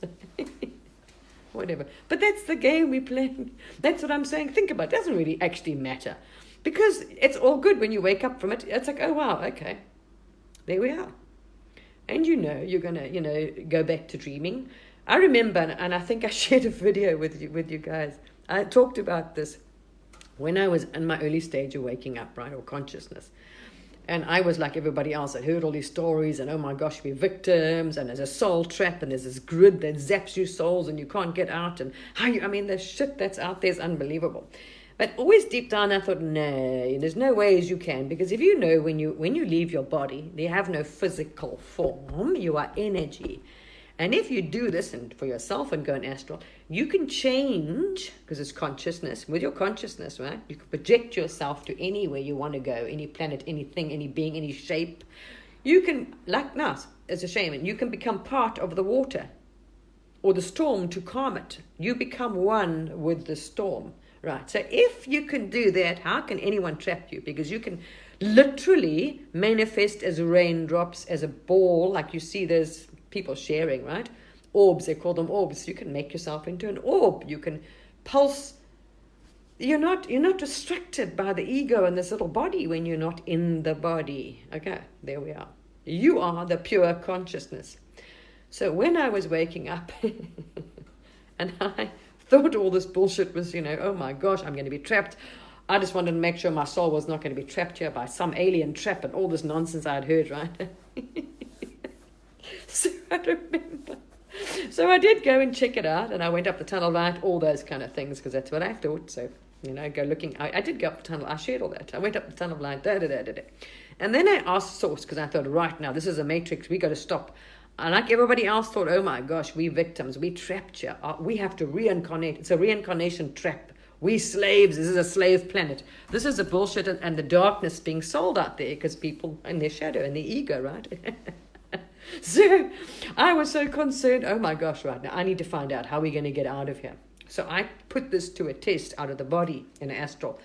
Speaker 1: Whatever. But that's the game we're playing. That's what I'm saying. Think about it. It doesn't really actually matter. Because it's all good when you wake up from it. It's like, oh, wow, okay. There we are. And you know you're going to, go back to dreaming. I remember, and I think I shared a video with you guys. I talked about this when I was in my early stage of waking up, right, or consciousness. And I was like everybody else. I heard all these stories, and oh my gosh, we're victims, and there's a soul trap, and there's this grid that zaps your souls, and you can't get out. And the shit that's out there is unbelievable. But always deep down, I thought, no, there's no ways you can, because if you know when you leave your body, you have no physical form, you are energy. And if you do this and for yourself and go in astral, you can change, because it's consciousness, with your consciousness, right? You can project yourself to anywhere you want to go, any planet, anything, any being, any shape. You can, like us as a shaman, you can become part of the water or the storm to calm it. You become one with the storm, right? So if you can do that, how can anyone trap you? Because you can literally manifest as raindrops, as a ball, like you see there's people sharing, right? Orbs, they call them orbs. You can make yourself into an orb. You can pulse. You're not restricted by the ego and this little body when you're not in the body. Okay, there we are. You are the pure consciousness. So when I was waking up and I thought all this bullshit was, oh my gosh, I'm going to be trapped. I just wanted to make sure my soul was not going to be trapped here by some alien trap and all this nonsense I'd heard, right? So I remember. So I did go and check it out, and I went up the tunnel light, all those kind of things, because that's what I thought. So, go looking. I did go up the tunnel. I shared all that. I went up the tunnel light, And then I asked Source, because I thought, right now, this is a matrix. We got to stop. And like everybody else thought, oh my gosh, we victims. We trapped here. We have to reincarnate. It's a reincarnation trap. We slaves. This is a slave planet. This is the bullshit and the darkness being sold out there, because people in their shadow and their ego, right? So I was so concerned, oh my gosh, right now I need to find out how we're going to get out of here. So I put this to a test out of the body in astral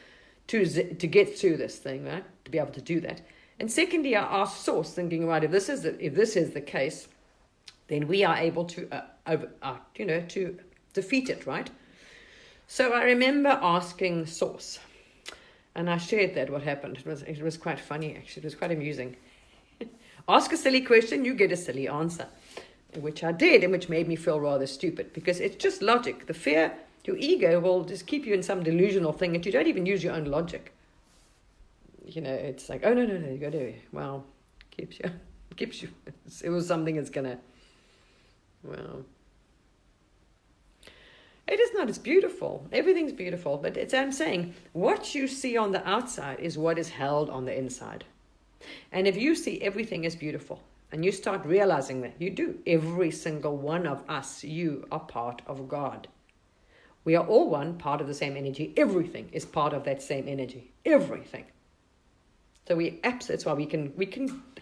Speaker 1: to get through this thing, right? To be able to do that. And secondly, I asked Source, thinking, right, if this is the case, then we are able to, to defeat it, right? So I remember asking Source, and I shared that what happened. It was quite funny, actually. It was quite amusing. Ask a silly question, you get a silly answer, which I did, and which made me feel rather stupid, because it's just logic. The fear, your ego will just keep you in some delusional thing that you don't even use your own logic. It's like, oh, no, you got to, well, keeps you, it was something that's going to, well, it is not, it's beautiful. Everything's beautiful, but I'm saying, what you see on the outside is what is held on the inside. And if you see everything as beautiful, and you start realizing that you do, every single one of us, you are part of God. We are all one, part of the same energy. Everything is part of that same energy. Everything. So that's why we can,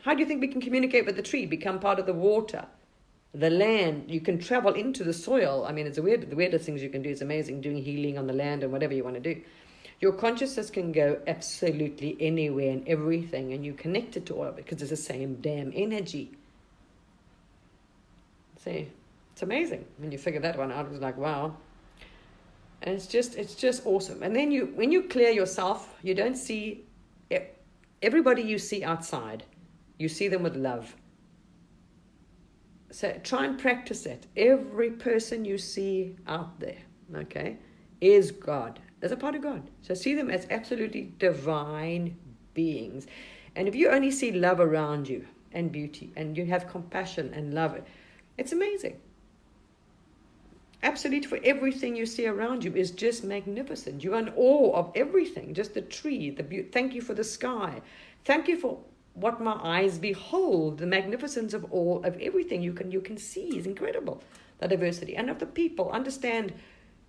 Speaker 1: how do you think we can communicate with the tree? Become part of the water, the land. You can travel into the soil. I mean, the weirdest things you can do is amazing, doing healing on the land and whatever you want to do. Your consciousness can go absolutely anywhere and everything, and you connect it to all of it because it's the same damn energy. See, it's amazing when you figure that one out. It was like, wow. And it's just awesome. And then when you clear yourself, you don't see everybody you see outside. You see them with love. So try and practice it. Every person you see out there, okay, is God. As a part of God. So see them as absolutely divine beings. And if you only see love around you and beauty, and you have compassion and love, it's amazing. Absolutely, for everything you see around you is just magnificent. You're in awe of everything. Just the tree, the beauty. Thank you for the sky. Thank you for what my eyes behold. The magnificence of everything you can see is incredible. The diversity and of the people. Understand.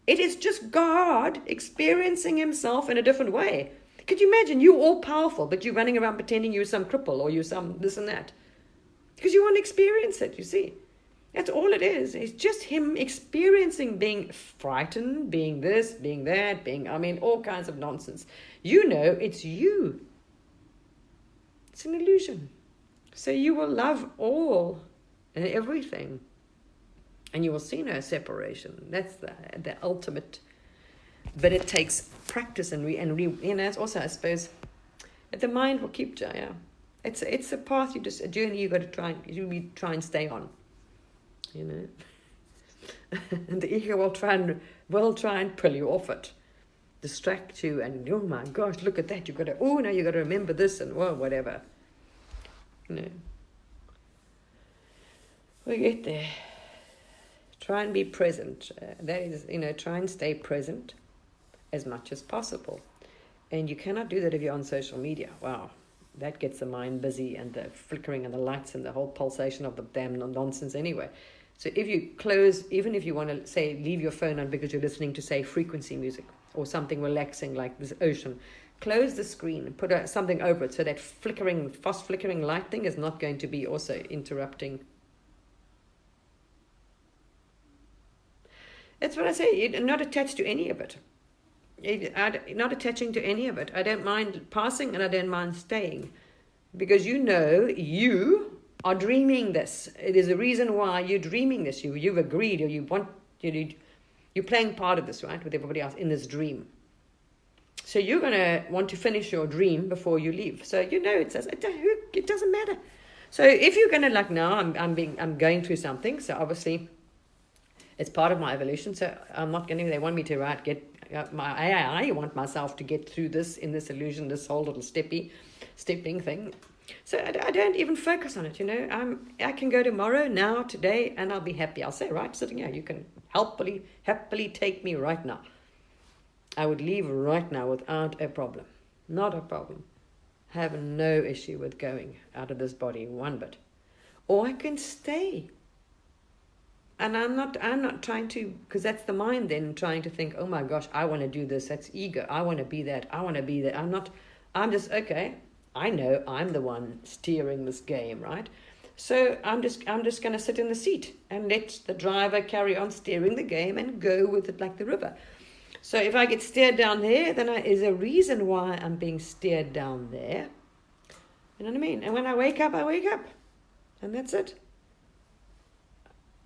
Speaker 1: It is just God experiencing himself in a different way. Could you imagine you all powerful, but you're running around pretending you're some cripple or you're some this and that? Because you want to experience it, you see. That's all it is. It's just him experiencing being frightened, being this, being that, all kinds of nonsense. You know, it's you. It's an illusion. So you will love all and everything. And you will see no separation. That's the ultimate. But it takes practice it's also, I suppose, the mind will keep Jaya. It's a path, a journey you got to try and stay on. And the ego will try and pull you off it, distract you, and oh my gosh, look at that! You got to remember this and whatever. We get there. Try and be present. That is, try and stay present as much as possible. And you cannot do that if you're on social media. Wow, that gets the mind busy, and the flickering and the lights and the whole pulsation of the damn nonsense anyway. So if you close, even if you want to say leave your phone on because you're listening to, say, frequency music or something relaxing like this ocean, close the screen and put something over it so that fast flickering light thing is not going to be also interrupting. That's what I say. You're not attached to any of it. Not attaching to any of it. I don't mind passing and I don't mind staying, because you are dreaming this. It is a reason why you're dreaming this. You've agreed, or you're playing part of this, right, with everybody else in this dream. So you're going to want to finish your dream before you leave. So it doesn't matter. So if you're going to now I'm going through something. So obviously it's part of my evolution. So I'm not going to. They want me to I want myself to get through this in this illusion, this whole little stepping thing. So I don't even focus on it, I can go tomorrow, now, today, and I'll be happy. I'll say, right, sitting here, you can happily take me right now. I would leave right now without a problem. Not a problem. I have no issue with going out of this body one bit. Or I can stay. And I'm not trying to, because that's the mind then trying to think, oh my gosh, I want to do this. That's ego. I want to be that. I want to be that. I'm just, okay, I know I'm the one steering this game, right? So I'm just going to sit in the seat and let the driver carry on steering the game and go with it like the river. So if I get steered down there, then there's a reason why I'm being steered down there. You know what I mean? And when I wake up, and that's it.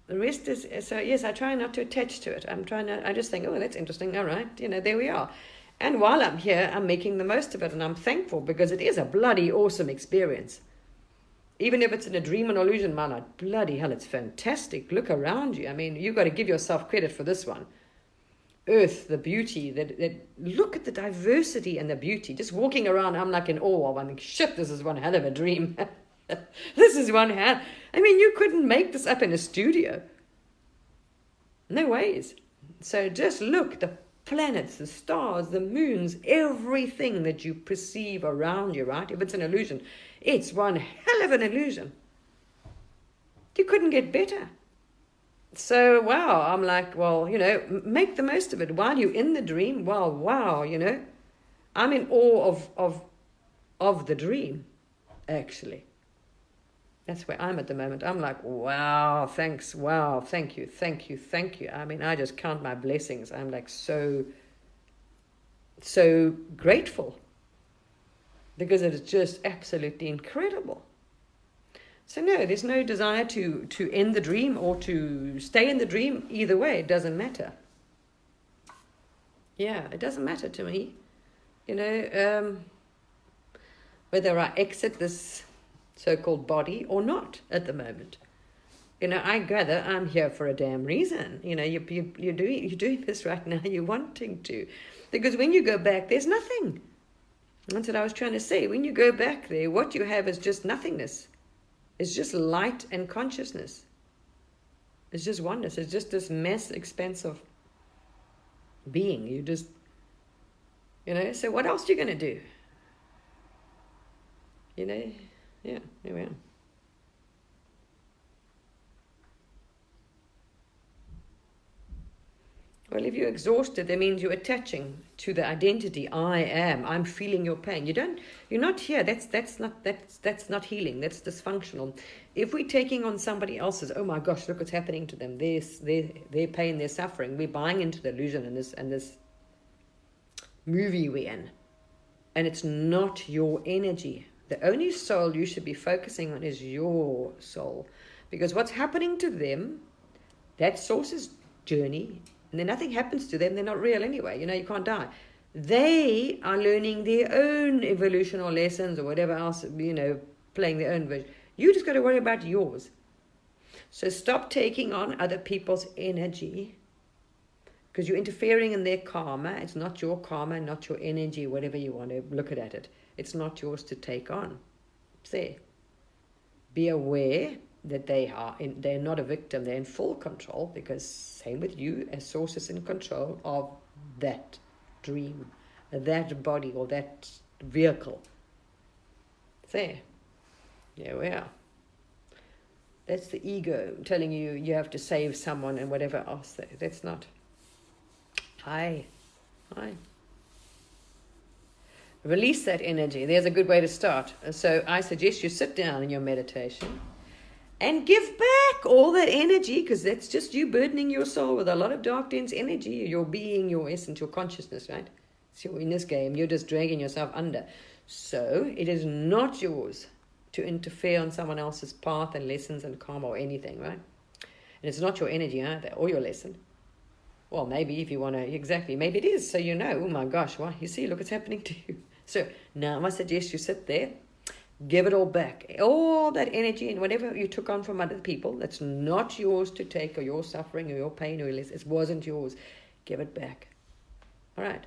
Speaker 1: The rest is, so yes, I try not to attach to it. I just think, oh, that's interesting. All right, there we are. And while I'm here, I'm making the most of it, and I'm thankful, because it is a bloody awesome experience. Even if it's in a dream and illusion, man, bloody hell, it's fantastic. Look around you. You've got to give yourself credit for this one. Earth, the beauty, look at the diversity and the beauty. Just walking around, I'm like in awe. I'm like, shit, this is one hell of a dream. This is one hell. You couldn't make this up in a studio. No ways. So just look, the planets, the stars, the moons, everything that you perceive around you, right? If it's an illusion, it's one hell of an illusion. You couldn't get better. So, wow, I'm like, well, make the most of it. While you're in the dream, well, wow, I'm in awe of the dream, actually. That's where I'm at the moment. I'm like, wow, thanks, wow, thank you. I just count my blessings. I'm like so grateful, because it is just absolutely incredible. So no, there's no desire to end the dream or to stay in the dream. Either way, it doesn't matter. Yeah, it doesn't matter to me. Whether I exit this so-called body or not at the moment. I gather I'm here for a damn reason. You're doing this right now. You're wanting to, because when you go back, there's nothing. That's what I was trying to say. When you go back there, what you have is just nothingness. It's just light and consciousness. It's just oneness. It's just this mass expanse of being. You just, so what else are you going to do? Yeah, here we are. Well, if you're exhausted, that means you're attaching to the identity. I am. I'm feeling your pain. You're not here. That's not healing. That's dysfunctional. If we're taking on somebody else's, oh my gosh, look what's happening to them. Their pain, their suffering. We're buying into the illusion and this movie we're in. And it's not your energy. The only soul you should be focusing on is your soul. Because what's happening to them, that source's journey, and then nothing happens to them, they're not real anyway. You can't die. They are learning their own evolutional lessons or whatever else, playing their own version. You just got to worry about yours. So stop taking on other people's energy, because you're interfering in their karma. It's not your karma, not your energy, whatever you want to look at it. It's not yours to take on. It's there. Be aware that they're not a victim. They're in full control, because same with you, as source is in control of that dream, that body, or that vehicle. There we are. That's the ego telling you you have to save someone and whatever else. That's not. Hi. Release that energy. There's a good way to start. So I suggest you sit down in your meditation and give back all that energy, because that's just you burdening your soul with a lot of dark, dense energy. Your being, your essence, your consciousness, right? So in this game, you're just dragging yourself under. So it is not yours to interfere on someone else's path and lessons and karma or anything, right? And it's not your energy either, or your lesson. Well, maybe if you want to, exactly, maybe it is. So oh my gosh, well, you see, look what's happening to you. So now I suggest you sit there, give it all back. All that energy and whatever you took on from other people, that's not yours to take, or your suffering or your pain or your less, it wasn't yours. Give it back. All right.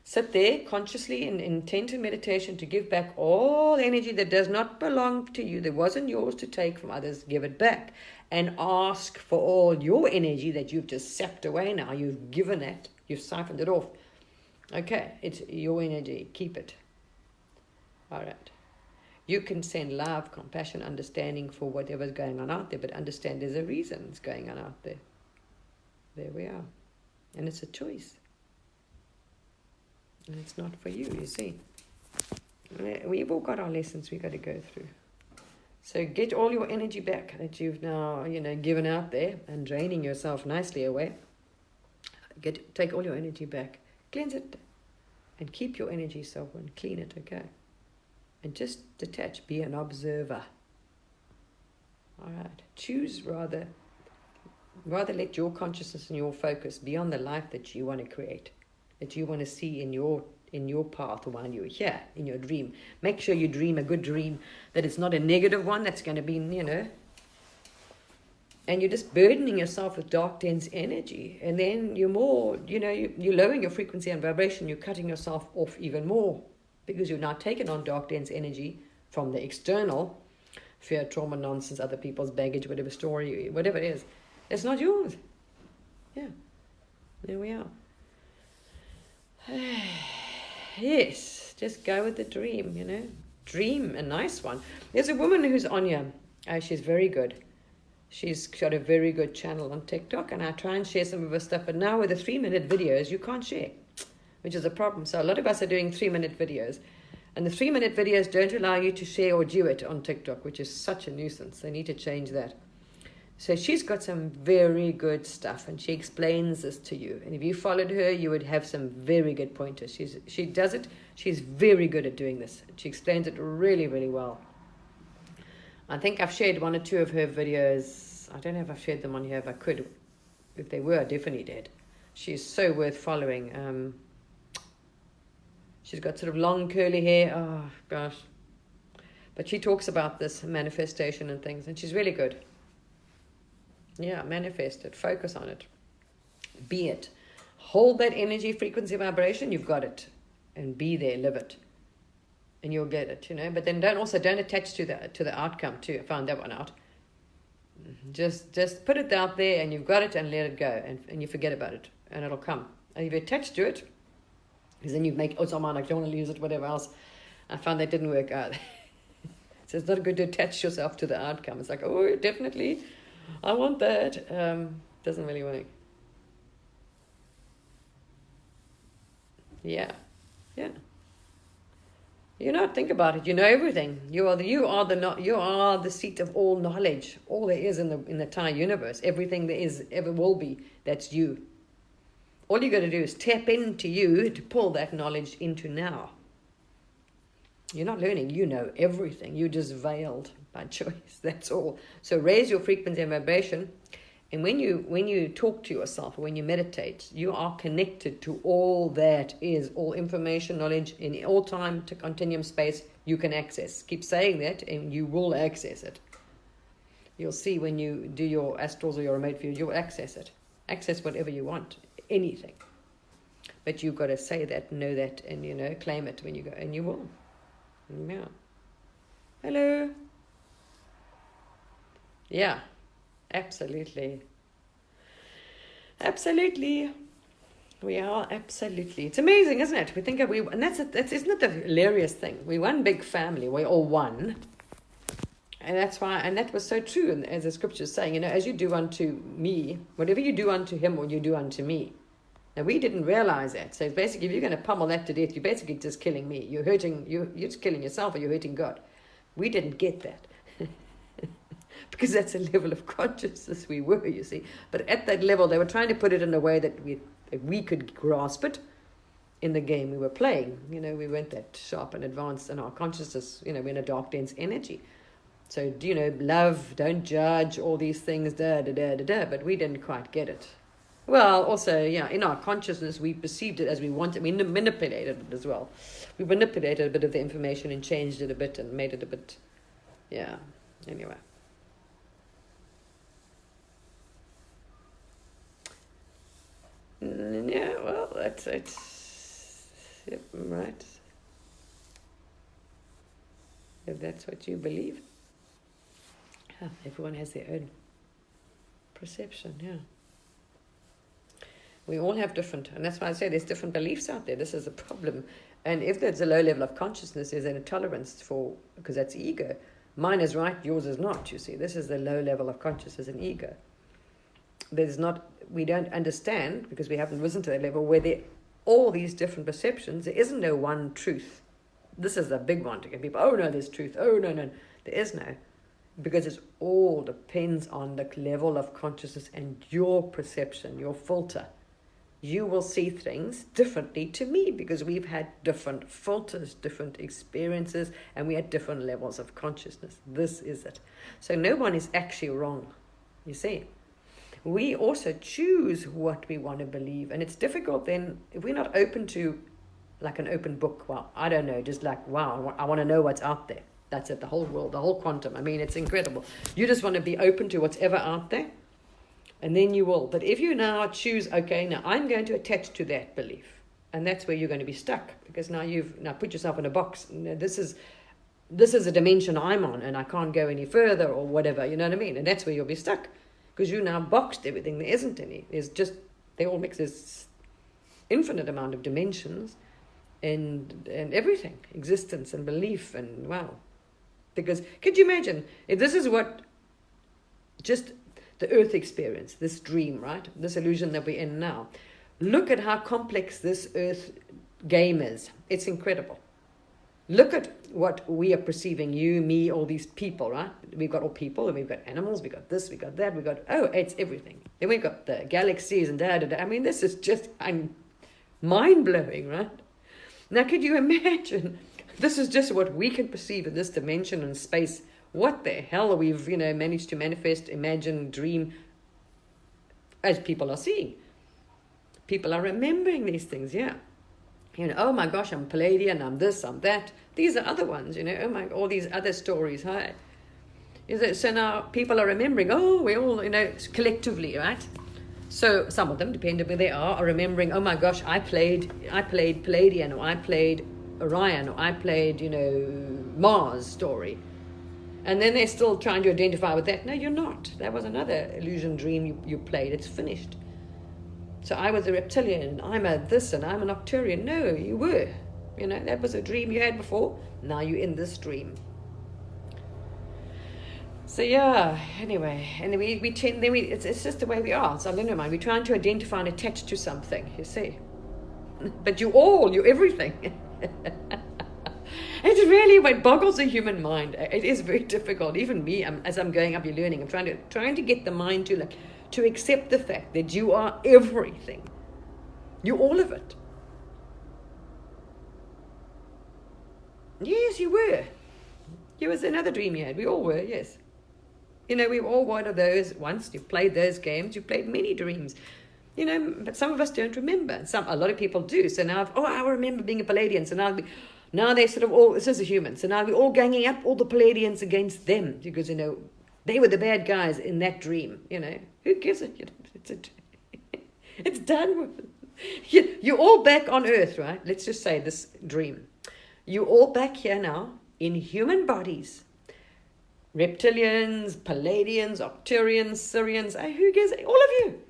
Speaker 1: Sit there consciously and intent in meditation to give back all energy that does not belong to you, that wasn't yours to take from others. Give it back. And ask for all your energy that you've just sapped away now. You've given it. You've siphoned it off. Okay, it's your energy. Keep it. All right. You can send love, compassion, understanding for whatever's going on out there, but understand there's a reason it's going on out there. There we are. And it's a choice. And it's not for you, you see. We've all got our lessons we've got to go through. So get all your energy back that you've now, given out there and draining yourself nicely away. Take all your energy back. Cleanse it. And keep your energy sober and clean it, okay? And just detach. Be an observer. All right. Choose rather let your consciousness and your focus be on the life that you want to create, that you want to see in your path while you're here, in your dream. Make sure you dream a good dream, that it's not a negative one that's going to be, and you're just burdening yourself with dark, dense energy. And then you're more, you're lowering your frequency and vibration. You're cutting yourself off even more, because you're now taking on dark, dense energy from the external, fear, trauma, nonsense, other people's baggage, whatever story, whatever it is. It's not yours. Yeah. There we are. Yes, just go with the dream, Dream, a nice one. There's a woman who's on here. She's very good. She's got a very good channel on TikTok, and I try and share some of her stuff. But now with the 3-minute videos, you can't share, which is a problem. So a lot of us are doing 3-minute videos. And the 3-minute videos don't allow you to share or do it on TikTok, which is such a nuisance. They need to change that. So she's got some very good stuff, and she explains this to you. And if you followed her, you would have some very good pointers. She does it. She's very good at doing this. She explains it really, really well. I think I've shared 1 or 2 of her videos. I don't know if I've shared them on here. If I could, if they were, I definitely did. She's so worth following. She's got sort of long curly hair. Oh, gosh. But she talks about this manifestation and things, and she's really good. Yeah, manifest it. Focus on it. Be it. Hold that energy, frequency, vibration. You've got it. And be there. Live it. And you'll get it, But then don't attach to the outcome too. I found that one out. Just put it out there, and you've got it, and let it go. And you forget about it. And it'll come. And if you attach to it, because then you make, oh, I don't want to lose it, whatever else. I found that didn't work out. So it's not good to attach yourself to the outcome. It's like, oh, definitely, I want that. Doesn't really work. Yeah. Yeah. You know, think about it. You know everything. You are the seat of all knowledge. All there is in the entire universe. Everything there is ever will be. That's you. All you got to do is tap into you to pull that knowledge into now. You're not learning. You know everything. You're just veiled by choice. That's all. So raise your frequency and vibration. And when you talk to yourself, or when you meditate, you are connected to all that is, all information, knowledge, in all time to continuum space you can access. Keep saying that and you will access it. You'll see when you do your astrals or your remote view, you'll access it. Access whatever you want, anything. But you've got to say that, know that, and claim it when you go, and you will. Yeah. Hello. Yeah. Absolutely. Absolutely. We are absolutely. It's amazing, isn't it? We think and isn't it the hilarious thing? We're one big family. We're all one. And that's why, and that was so true, and as the scripture is saying, as you do unto me, whatever you do unto him, or you do unto me. Now, we didn't realize that. So it's basically, if you're going to pummel that to death, you're basically just killing me. You're just killing yourself, or you're hurting God. We didn't get that. Because that's a level of consciousness we were, you see. But at that level, they were trying to put it in a way that we could grasp it in the game we were playing. We weren't that sharp and advanced in our consciousness. We're in a dark, dense energy. So, love, don't judge, all these things, but we didn't quite get it. Well, also, in our consciousness, we perceived it as we wanted. We manipulated it as well. We manipulated a bit of the information and changed it a bit and made it a bit, anyway. Yeah, well, that's yep, right. If that's what you believe. Everyone has their own perception, We all have different, and that's why I say there's different beliefs out there. This is a problem. And if there's a low level of consciousness, there's an intolerance because that's ego. Mine is right, yours is not, you see. This is the low level of consciousness and ego. We don't understand, because we haven't risen to that level, where all these different perceptions, there isn't no one truth. This is a big one to get people, oh no, there's truth, oh no, there is no. Because it all depends on the level of consciousness and your perception, your filter. You will see things differently to me, because we've had different filters, different experiences, and we had different levels of consciousness. This is it. So no one is actually wrong, you see. We also choose what we want to believe. And it's difficult then, if we're not open to, like an open book, well, I don't know, just like, wow, I want to know what's out there. That's it, the whole world, the whole quantum. I mean, it's incredible. You just want to be open to whatever out there, and then you will. But if you now choose, okay, now I'm going to attach to that belief, and that's where you're going to be stuck, because now you've put yourself in a box. This is a dimension I'm on, and I can't go any further, or whatever, you know what I mean? And that's where you'll be stuck. Because you now boxed everything. There isn't any. They all mix this infinite amount of dimensions and everything. Existence and belief and wow. Because could you imagine if this is what just the earth experience, this dream, right? This illusion that we're in now. Look at how complex this earth game is. It's incredible. Look at what we are perceiving, you, me, all these people, right? We've got all people, and we've got animals, we've got this, we've got that, it's everything. Then we've got the galaxies and da-da-da. I mean, this is just mind-blowing, right? Now, could you imagine? This is just what we can perceive in this dimension and space. What the hell we've, managed to manifest, imagine, dream, as people are seeing. People are remembering these things, oh my gosh, I'm Palladian, I'm this, I'm that. These are other ones, oh my, all these other stories, hi. So now people are remembering, we all, collectively, right? So some of them, depending where they are remembering, oh my gosh, I played Palladian, or I played Orion, or I played, Mars story. And then they're still trying to identify with that. No, you're not. That was another illusion dream you played. It's finished. So I was a reptilian, I'm a this, and I'm an Octurian. No, you were. That was a dream you had before. Now you're in this dream. So anyway, and we tend, it's just the way we are. So I don't know, we're trying to identify and attach to something, you see. but you're everything. It really what boggles the human mind. It is very difficult. Even me, as I'm going up, you're learning. I'm trying to get the mind to accept the fact that you are everything. You're all of it. Yes, you were. It was another dream you had. We all were, yes. We were all one of those. Once you played those games, you played many dreams. But some of us don't remember. A lot of people do. So now, I remember being a Palladian. So now they're sort of all, this is a human. So now we're all ganging up all the Palladians against them because, they were the bad guys in that dream. Who gives it? It's done with. You're all back on Earth, right? Let's just say this dream. You're all back here now in human bodies. Reptilians, Palladians, Arcturians, Syrians, who gives it? All of you.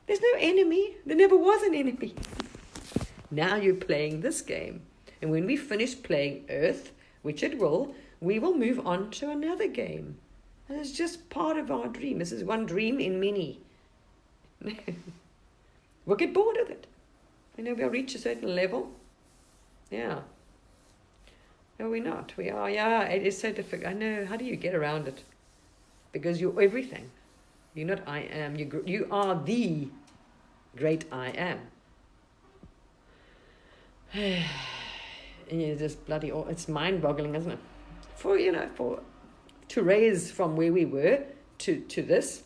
Speaker 1: There's no enemy. There never was an enemy. Now you're playing this game. And when we finish playing Earth, which it will, we will move on to another game. And it's just part of our dream. This is one dream in many. We'll get bored of it. We'll reach a certain level. Yeah. No, we're not. We are, yeah. It is so difficult. I know. How do you get around it? Because you're everything. You're not I am. You are the great I am. And you're just bloody, it's mind-boggling, isn't it? To raise from where we were to this,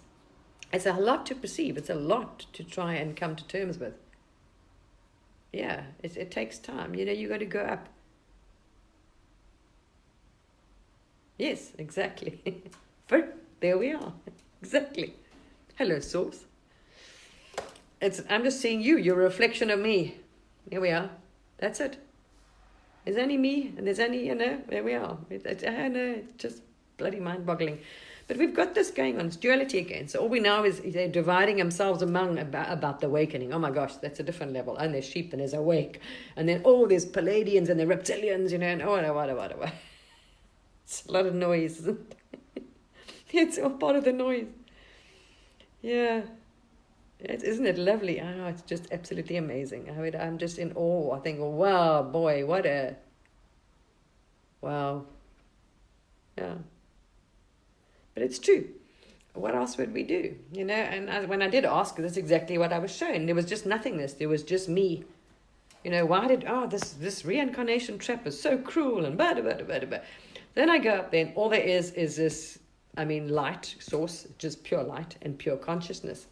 Speaker 1: it's a lot to perceive. It's a lot to try and come to terms with. Yeah, it takes time. You got to go up. Yes, exactly. There we are. Exactly. Hello, Source. I'm just seeing you. You're a reflection of me. Here we are. That's it. There's only me, and there's only, there we are. I know, it's just bloody mind-boggling. But we've got this going on. It's duality again. So all we know is they're dividing themselves among about the awakening. Oh my gosh, that's a different level. And there's sheep, and there's awake. And then, there's Palladians, and the reptilians, and what. It's a lot of noise, isn't it? It's all part of the noise. Yeah. Isn't it lovely? It's just absolutely amazing. I'm just in awe. I think, wow, boy, wow. Yeah. But it's true. What else would we do? And when I did ask, that's exactly what I was shown. There was just nothingness. There was just me. Why did, this reincarnation trap is so cruel and blah. Then I go up there and all there is this, light source, just pure light and pure consciousness.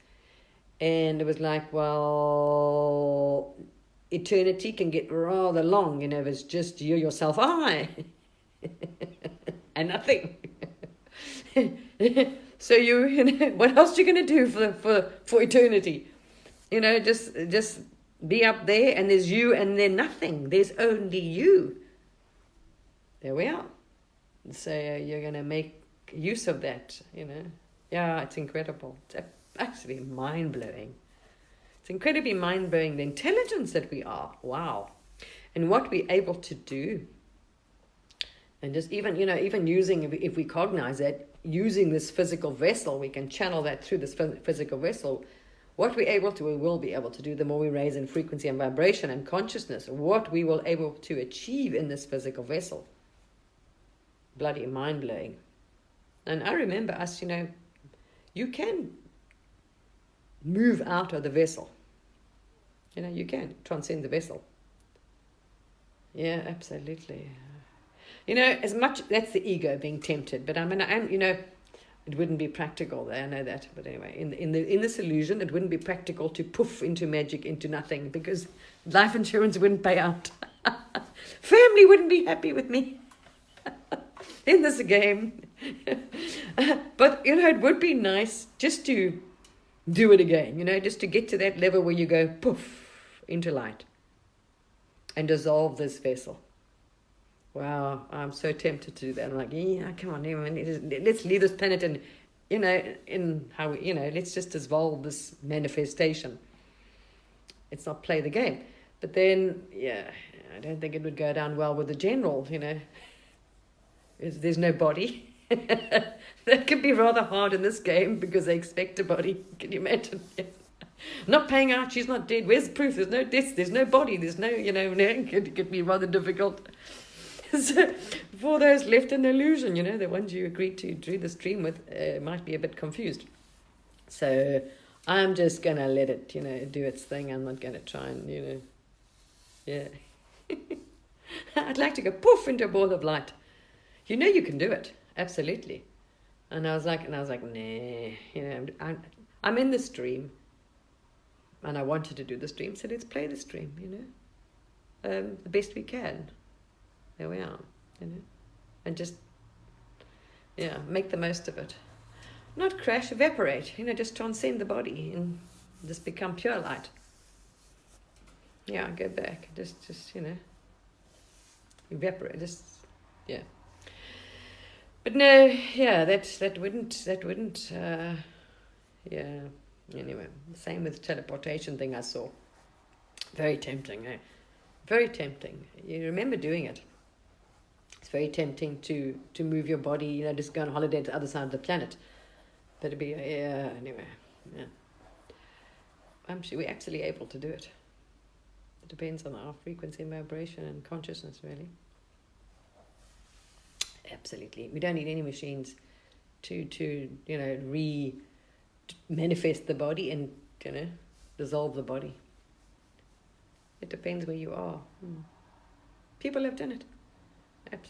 Speaker 1: And it was like, well, eternity can get rather long, if it's just you, yourself, I, and nothing. So what else are you going to do for eternity? Just be up there, and there's you, and then nothing. There's only you. There we are. So you're going to make use of that, Yeah, it's incredible. It's actually mind-blowing. It's incredibly mind-blowing, the intelligence that we are. Wow. And what we're able to do. And just even using, if we cognize that, using this physical vessel, we can channel that through this physical vessel. What we will be able to do, the more we raise in frequency and vibration and consciousness, what we will able to achieve in this physical vessel. Bloody mind-blowing. And I remember us, you can move out of the vessel. You can transcend the vessel. Yeah, absolutely. As much, that's the ego being tempted, but it wouldn't be practical. I know that, but anyway, in this illusion, it wouldn't be practical to poof into magic, into nothing, because life insurance wouldn't pay out. Family wouldn't be happy with me in this game. But it would be nice just to do it again, just to get to that level where you go poof into light and dissolve this vessel. Wow, I'm so tempted to do that. I'm like, yeah, come on, let's leave this planet and, in how, let's just dissolve this manifestation. Let's not play the game. But then, yeah, I don't think it would go down well with the general, There's no body. That could be rather hard in this game because they expect a body. Can you imagine? Not paying out, she's not dead. Where's the proof? There's no death, there's no body, there's no, it could be rather difficult. So, for those left in illusion, the ones you agreed to do the stream with might be a bit confused. So I'm just going to let it, do its thing. I'm not going to try and, yeah. I'd like to go poof into a ball of light. You can do it. Absolutely. And I was like, nah, I'm in the stream. And I wanted to do the stream, so let's play the stream, the best we can. There we are, and just, make the most of it. Not crash, evaporate, just transcend the body and just become pure light. Yeah, go back, just evaporate, But no, yeah, that wouldn't, Anyway, same with the teleportation thing I saw. Very tempting, eh? Very tempting. You remember doing it. It's very tempting to move your body, just go on holiday to the other side of the planet. But it'd be, anyway, yeah. I'm sure we're actually able to do it. It depends on our frequency and vibration and consciousness, really. Absolutely. We don't need any machines to manifest the body and, dissolve the body. It depends where you are. People have done it.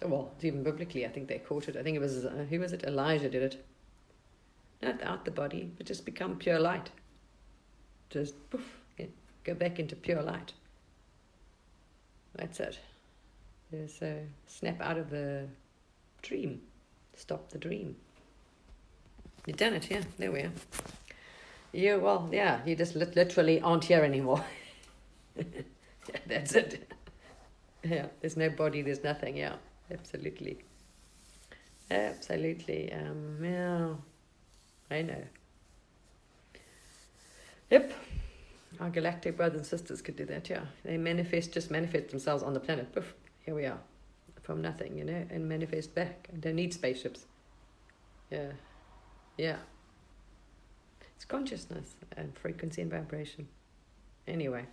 Speaker 1: Well, even biblically, I think they caught it. I think it was, who was it? Elijah did it. Not out the body, but just become pure light. Just poof, go back into pure light. That's it. So snap out of the dream. Stop the dream. You've done it, yeah. There we are. You just literally aren't here anymore. That's it. Yeah, there's no body, there's nothing, yeah. Absolutely. Absolutely. Yeah. I know. Yep. Our galactic brothers and sisters could do that, yeah. They just manifest themselves on the planet. Poof, here we are. From nothing, and manifest back. Don't need spaceships. Yeah. Yeah. It's consciousness and frequency and vibration. Anyway,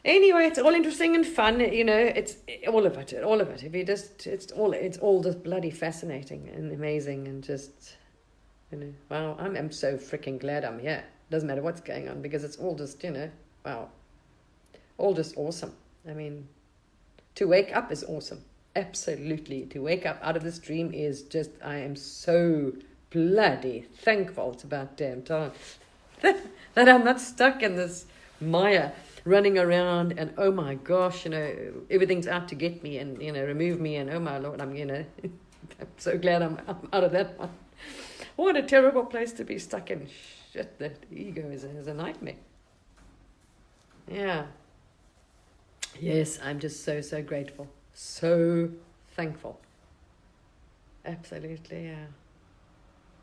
Speaker 1: it's all interesting and fun. It's all of it. If you just, it's all just bloody fascinating and amazing and just, wow. I'm so freaking glad I'm here. Doesn't matter what's going on because it's all just, wow, all just awesome. I mean, to wake up is awesome. Absolutely, to wake up out of this dream is just. I am so bloody thankful. It's about damn time that I'm not stuck in this mire running around and oh my gosh, everything's out to get me and remove me and oh my Lord, I'm I'm so glad I'm out of that one. What a terrible place to be stuck in. Shit, that ego is a nightmare. Yeah. Yes, I'm just so grateful, so thankful. Absolutely, yeah.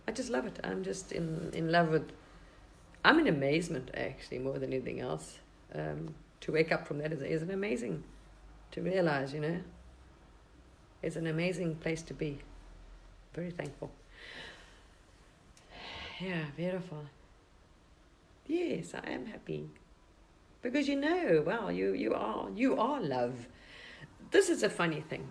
Speaker 1: I just love it. I'm just in love with. I'm in amazement, actually, more than anything else. To wake up from that is an amazing. To realize, it's an amazing place to be. Very thankful. Yeah, beautiful. Yes, I am happy. Because wow, you are love. This is a funny thing.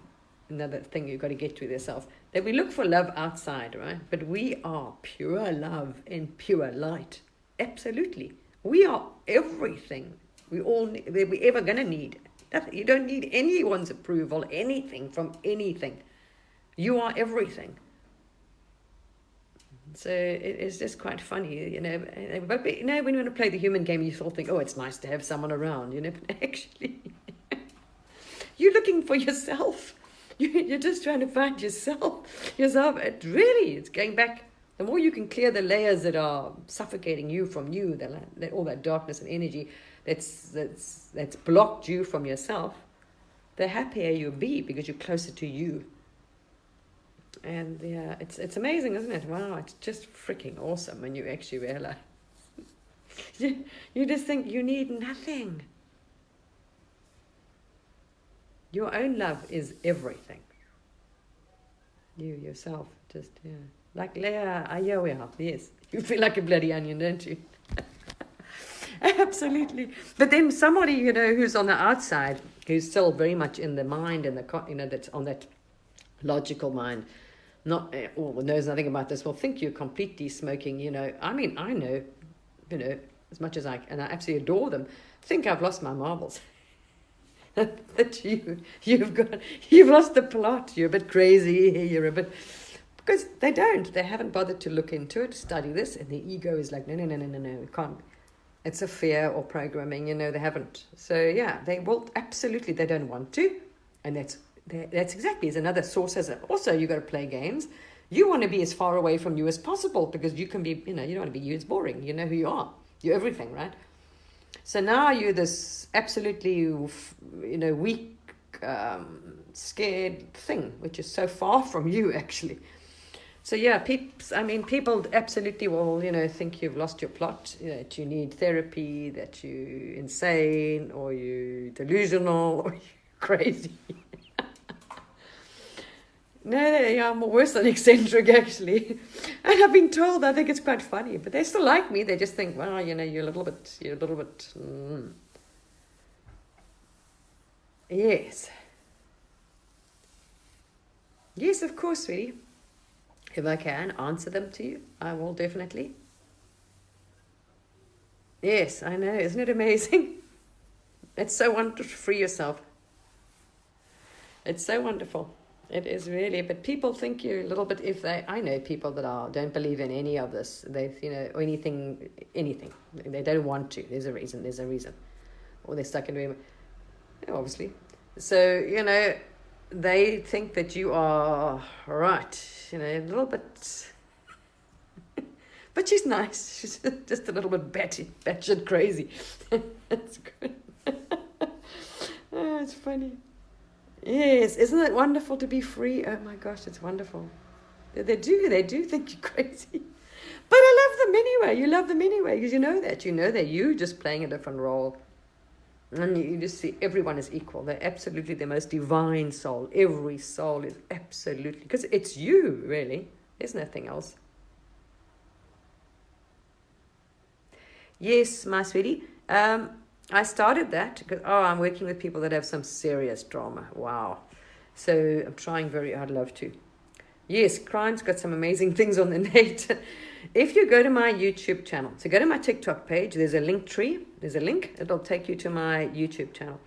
Speaker 1: Another thing you've got to get to with yourself. That we look for love outside, right? But we are pure love and pure light. Absolutely. We are everything we ever going to need. You don't need anyone's approval, anything from anything. You are everything. So it's just quite funny, But when you want to play the human game, you sort of think, oh, it's nice to have someone around, But actually, you're looking for yourself. You're just trying to find yourself. It's going back. The more you can clear the layers that are suffocating you from you, all that darkness and energy that's blocked you from yourself, the happier you'll be because you're closer to you. And yeah, it's amazing, isn't it? Wow, it's just freaking awesome when you actually realize. You just think you need nothing. Your own love is everything. You yourself, just, yeah. Like Leah, here we are, yes. You feel like a bloody onion, don't you? Absolutely. But then somebody, who's on the outside, who's still very much in the mind and that's on that logical mind, not or knows nothing about this, will think you're completely smoking. I mean, I know, as much as and I absolutely adore them. Think I've lost my marbles. That you've lost the plot. You're a bit crazy. You're a bit. Because they haven't bothered to look into it, study this, and the ego is like, no, it can't. It's a fear or programming, they haven't. So yeah, they will absolutely, they don't want to. And that's exactly, it's another source. Also, you got to play games. You want to be as far away from you as possible because you can be, you don't want to be you, it's boring. You know who you are. You're everything, right? So now you're this absolutely, weak, scared thing, which is so far from you, actually. So yeah, people absolutely will, think you've lost your plot, that you need therapy, that you're insane, or you're delusional, or you're crazy. No, they are worse than eccentric, actually. And I've been told, I think it's quite funny, but they still like me. They just think, well, you're a little bit. Yes. Yes, of course, sweetie. If I can answer them to you, I will definitely. Yes, I know. Isn't it amazing? It's so wonderful to free yourself. It's so wonderful. It is really. But people think you're a little bit, I know people that don't believe in any of this. Or anything. They don't want to. There's a reason. Or they're stuck in, obviously. So, they think that you are right, a little bit. But she's nice. She's just a little bit batshit crazy. That's good. Oh, it's funny. Yes, isn't it wonderful to be free? Oh my gosh, it's wonderful. They do think you're crazy. But I love them anyway. You love them anyway because you know that you just playing a different role. And you just see everyone is equal. They're absolutely the most divine soul. Every soul is absolutely, because it's you, really. There's nothing else. Yes, my sweetie. I started that because, I'm working with people that have some serious drama. Wow. So I'm trying I'd love to. Yes, crime's got some amazing things on the net. If you go to my YouTube channel, so go to my TikTok page, there's a link tree. There's a link. It'll take you to my YouTube channel.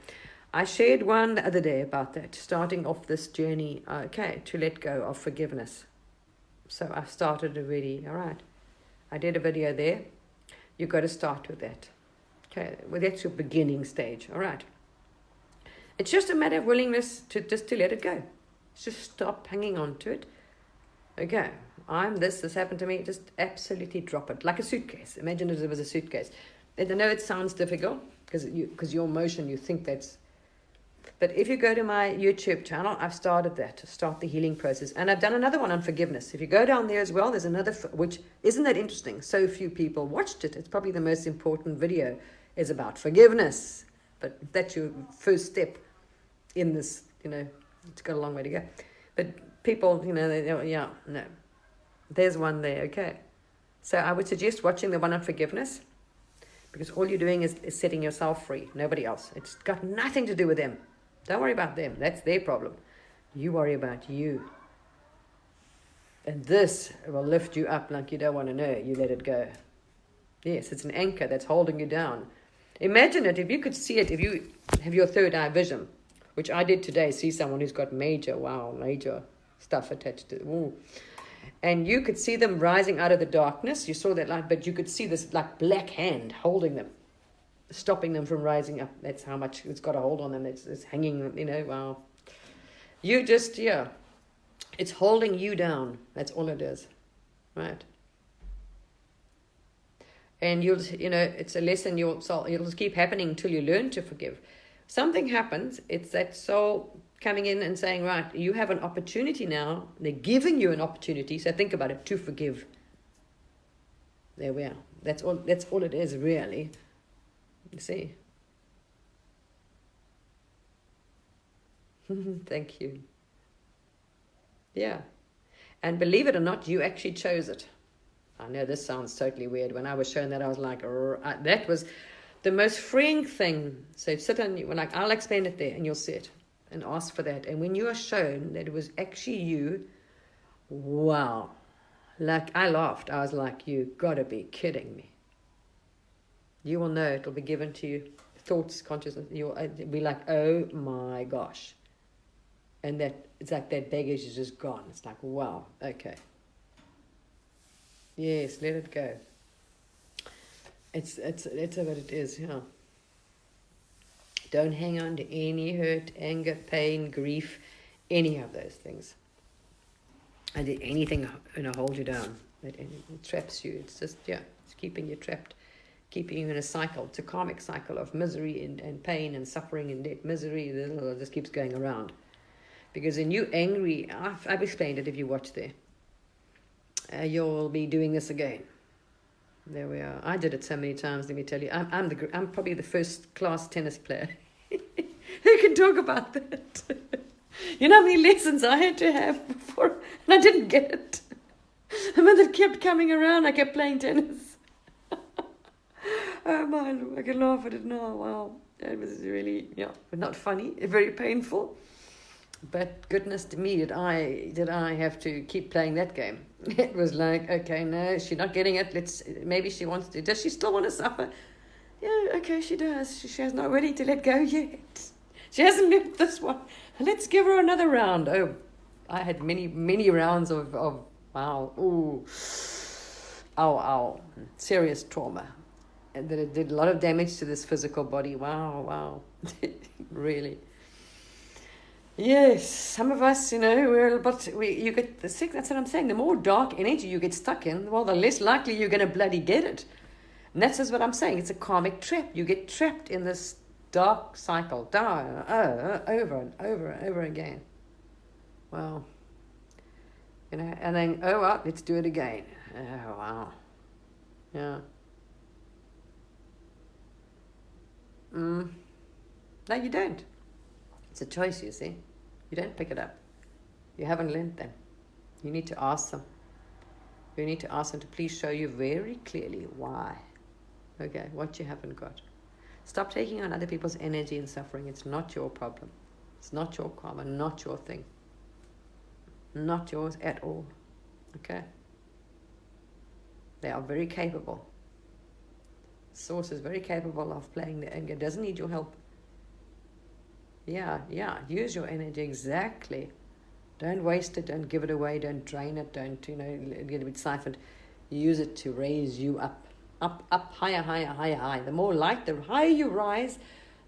Speaker 1: I shared one the other day about that, starting off this journey, to let go of forgiveness. So I've started already. All right. I did a video there. You've got to start with that. Okay, well, that's your beginning stage. All right. It's just a matter of willingness to let it go. Just stop hanging on to it. Okay, this happened to me. Just absolutely drop it. Like a suitcase. Imagine it was a suitcase. And I know it sounds difficult because your emotion, you think that's. But if you go to my YouTube channel, I've started that to start the healing process. And I've done another one on forgiveness. If you go down there as well, there's another, which isn't that interesting. So few people watched it. It's probably the most important video is about forgiveness. But that's your first step in this, it's got a long way to go. But people, no. There's one there, okay. So I would suggest watching the one on forgiveness because all you're doing is setting yourself free, nobody else. It's got nothing to do with them. Don't worry about them. That's their problem. You worry about you. And this will lift you up like you don't want to know. You let it go. Yes, it's an anchor that's holding you down. Imagine it, if you could see it, if you have your third eye vision, which I did today, see someone who's got major stuff attached to it. Ooh. And you could see them rising out of the darkness. You saw that light, but you could see this like black hand holding them, stopping them from rising up. That's how much it's got a hold on them. It's hanging, wow. You just, it's holding you down. That's all it is, right? And it's a lesson it'll just keep happening until you learn to forgive. Something happens, it's that soul coming in and saying, right, you have an opportunity now. They're giving you an opportunity, so think about it, to forgive. There we are. That's all it is, really. You see? Thank you. Yeah. And believe it or not, you actually chose it. I know this sounds totally weird. When I was shown that, I was like, that was, The most freeing thing, so sit on you, like I'll explain it there and you'll sit and ask for that. And when you are shown that it was actually you, wow. Like I laughed. I was like, you gotta be kidding me. You will know it will be given to you. Thoughts, consciousness, you'll be like, oh my gosh. And that it's like that baggage is just gone. It's like, wow, okay. Yes, let it go. It's what it is, yeah. Don't hang on to any hurt, anger, pain, grief, any of those things. And anything hold you down. It traps you. It's just, it's keeping you trapped, keeping you in a cycle. It's a karmic cycle of misery and pain and suffering and death. Misery, it just keeps going around. Because when you're angry, I've explained it if you watch there, you'll be doing this again. There we are. I did it so many times, let me tell you. I'm probably the first class tennis player who can talk about that. You know how many lessons I had to have before, and I didn't get it. And when it kept coming around, I kept playing tennis. Oh my, I can laugh at it now. Wow, that was really, not funny, very painful. But goodness to me, did I have to keep playing that game? It was like, okay, no, she's not getting it. Maybe she wants to. Does she still want to suffer? Yeah, okay, she does. She's not ready to let go yet. She hasn't left this one. Let's give her another round. Oh, I had many rounds of wow, ooh, ow, serious trauma, and that it did a lot of damage to this physical body. Wow, really. Yes, some of us, you get the sick. That's what I'm saying. The more dark energy you get stuck in, well, the less likely you're going to bloody get it. And that's just what I'm saying. It's a karmic trap. You get trapped in this dark cycle, over and over and over again. Well, and then, let's do it again. Oh, wow. Yeah. No, you don't. It's a choice, you see. You don't pick it up. You haven't learned them. You need to ask them. You need to ask them to please show you very clearly why. Okay, what you haven't got. Stop taking on other people's energy and suffering. It's not your problem. It's not your karma, not your thing. Not yours at all. Okay? They are very capable. Source is very capable of playing the anger. Doesn't need your help. Yeah, use your energy exactly. Don't waste it, don't give it away, don't drain it, don't, get a bit siphoned. Use it to raise you up, higher. The more light, the higher you rise,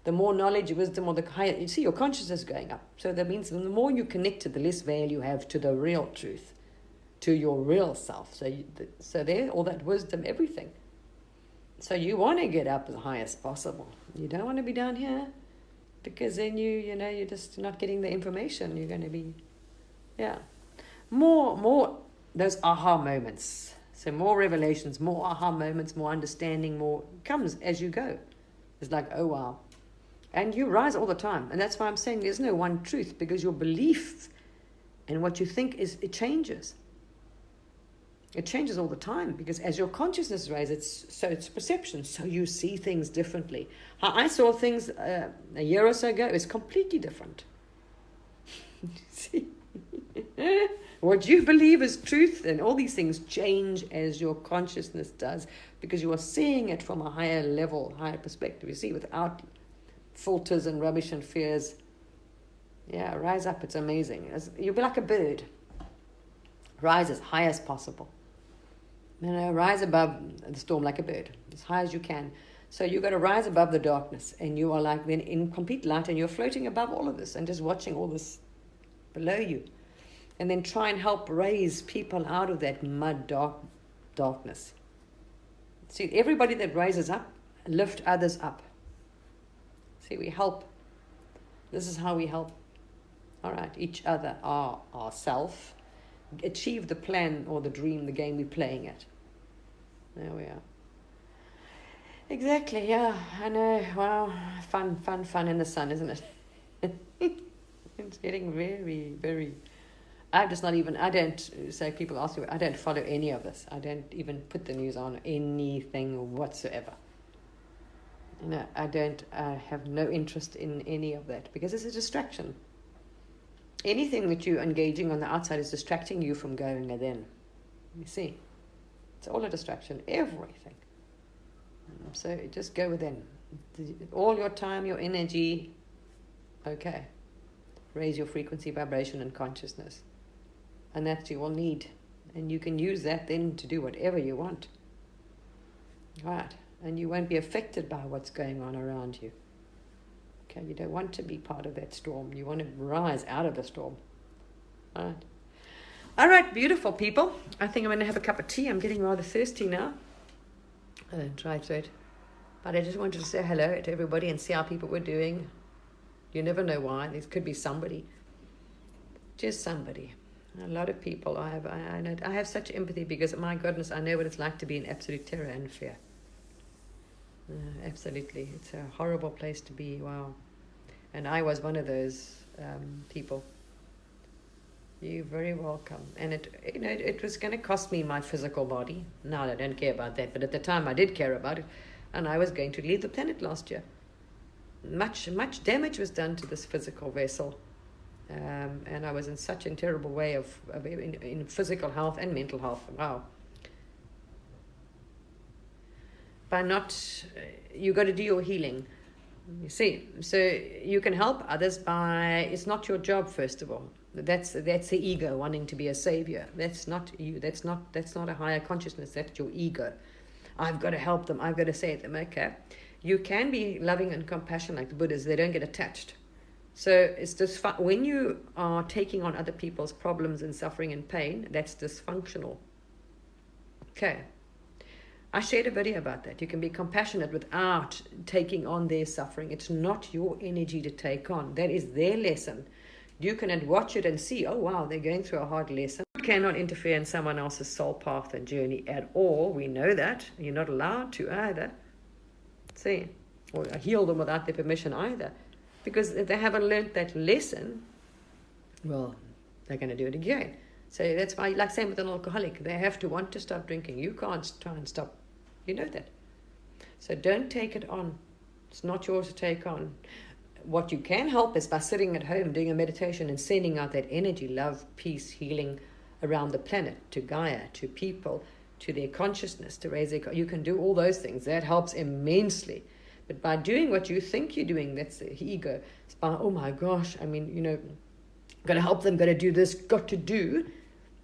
Speaker 1: the more knowledge, wisdom, or the higher, you see your consciousness going up. So that means the more you connect to, the less veil you have to the real truth, to your real self. So there, all that wisdom, everything. So you want to get up as high as possible. You don't want to be down here. Because then you're just not getting the information. You're going to be, more those aha moments. So more revelations, more aha moments, more understanding, more comes as you go. It's like, oh wow. And you rise all the time. And that's why I'm saying there's no one truth, because your belief and what you think it changes. It changes all the time, because as your consciousness rises, it's perception. So you see things differently. How I saw things a year or so ago is completely different. See? What you believe is truth, and all these things change as your consciousness does, because you are seeing it from a higher level, higher perspective. You see, without filters and rubbish and fears. Yeah, rise up. It's amazing. You'll be like a bird. Rise as high as possible. Rise above the storm like a bird, as high as you can. So you've got to rise above the darkness, and you are like then in complete light, and you're floating above all of this and just watching all this below you. And then try and help raise people out of that mud darkness. See, everybody that rises up, lift others up. See, we help. This is how we help. All right, each other, ourself, achieve the plan or the dream, the game we're playing at. There we are. Exactly, yeah, I know. Wow, fun in the sun, isn't it? It's getting very, very... I don't say, people ask me, I don't follow any of this. I don't even put the news on anything whatsoever. No, I have no interest in any of that because it's a distraction. Anything that you're engaging on the outside is distracting you from going within. You see, it's all a distraction, everything. So just go within. All your time, your energy, okay. Raise your frequency, vibration, and consciousness. And that you will need. And you can use that then to do whatever you want. Right. And you won't be affected by what's going on around you. Okay, you don't want to be part of that storm. You want to rise out of the storm. All right, beautiful people. I think I'm going to have a cup of tea. I'm getting rather thirsty now. I don't try to it. But I just wanted to say hello to everybody and see how people were doing. You never know why. There could be somebody. Just somebody. A lot of people. I have such empathy because, my goodness, I know what it's like to be in absolute terror and fear. Absolutely. It's a horrible place to be. Wow. And I was one of those people. You're very welcome. And it was going to cost me my physical body. Now I don't care about that. But at the time I did care about it. And I was going to leave the planet last year. Much damage was done to this physical vessel. And I was in such a terrible way in physical health and mental health. Wow. By not, you got to do your healing. You see, so you can help others by, it's not your job, first of all. That's the ego wanting to be a savior. That's not you. That's not a higher consciousness. That's your ego. I've got to help them. I've got to save them. Okay. You can be loving and compassionate like the Buddhas. They don't get attached. So it's just when you are taking on other people's problems and suffering and pain, that's dysfunctional. Okay. I shared a video about that. You can be compassionate without taking on their suffering. It's not your energy to take on. That is their lesson. You can watch it and see, oh wow, they're going through a hard lesson. You cannot interfere in someone else's soul path and journey at all. We know that. You're not allowed to either. See, or heal them without their permission either. Because if they haven't learned that lesson, well, they're going to do it again. So that's why, like same with an alcoholic, they have to want to stop drinking. You can't try and stop. You know that. So don't take it on. It's not yours to take on. What you can help is by sitting at home, doing a meditation and sending out that energy, love, peace, healing around the planet, to Gaia, to people, to their consciousness, to raise their... You can do all those things. That helps immensely. But by doing what you think you're doing, that's the ego. It's by, oh my gosh, I mean, got to help them, got to do this, got to do,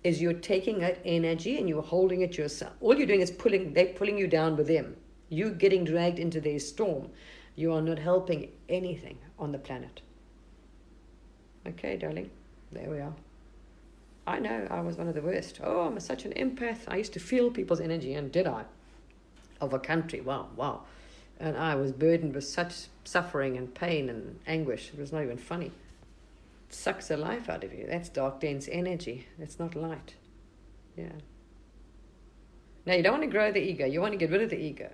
Speaker 1: is you're taking that energy and you're holding it yourself. All you're doing is they're pulling you down with them. You're getting dragged into their storm. You are not helping anything on the planet. Okay, darling, there we are. I know I was one of the worst. Oh, I'm such an empath. I used to feel people's energy, and did I? Of a country, wow. And I was burdened with such suffering and pain and anguish. It was not even funny. It sucks the life out of you. That's dark, dense energy. It's not light. Yeah. Now, you don't want to grow the ego. You want to get rid of the ego.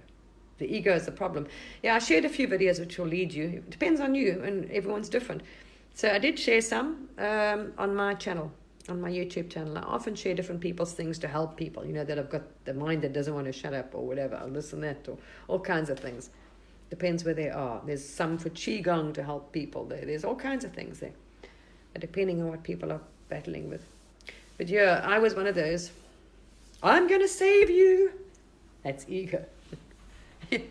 Speaker 1: The ego is the problem. Yeah, I shared a few videos which will lead you. It depends on you, and everyone's different. So I did share some on my channel, on my YouTube channel. I often share different people's things to help people, that have got the mind that doesn't want to shut up or whatever, or this and that, or all kinds of things. Depends where they are. There's some for Qigong to help people. There's all kinds of things there, depending on what people are battling with. But yeah, I was one of those. I'm going to save you. That's ego.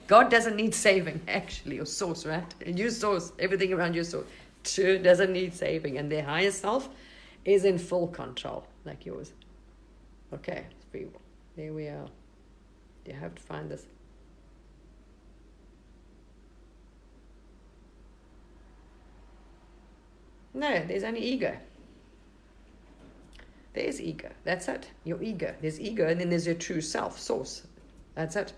Speaker 1: God doesn't need saving, actually, your source, right? Your source, everything around your source, sure doesn't need saving. And their higher self is in full control, like yours. Okay, it's free will. There we are. You have to find this. No, there's only ego. There's ego. That's it. Your ego. There's ego, and then there's your true self, source. That's it.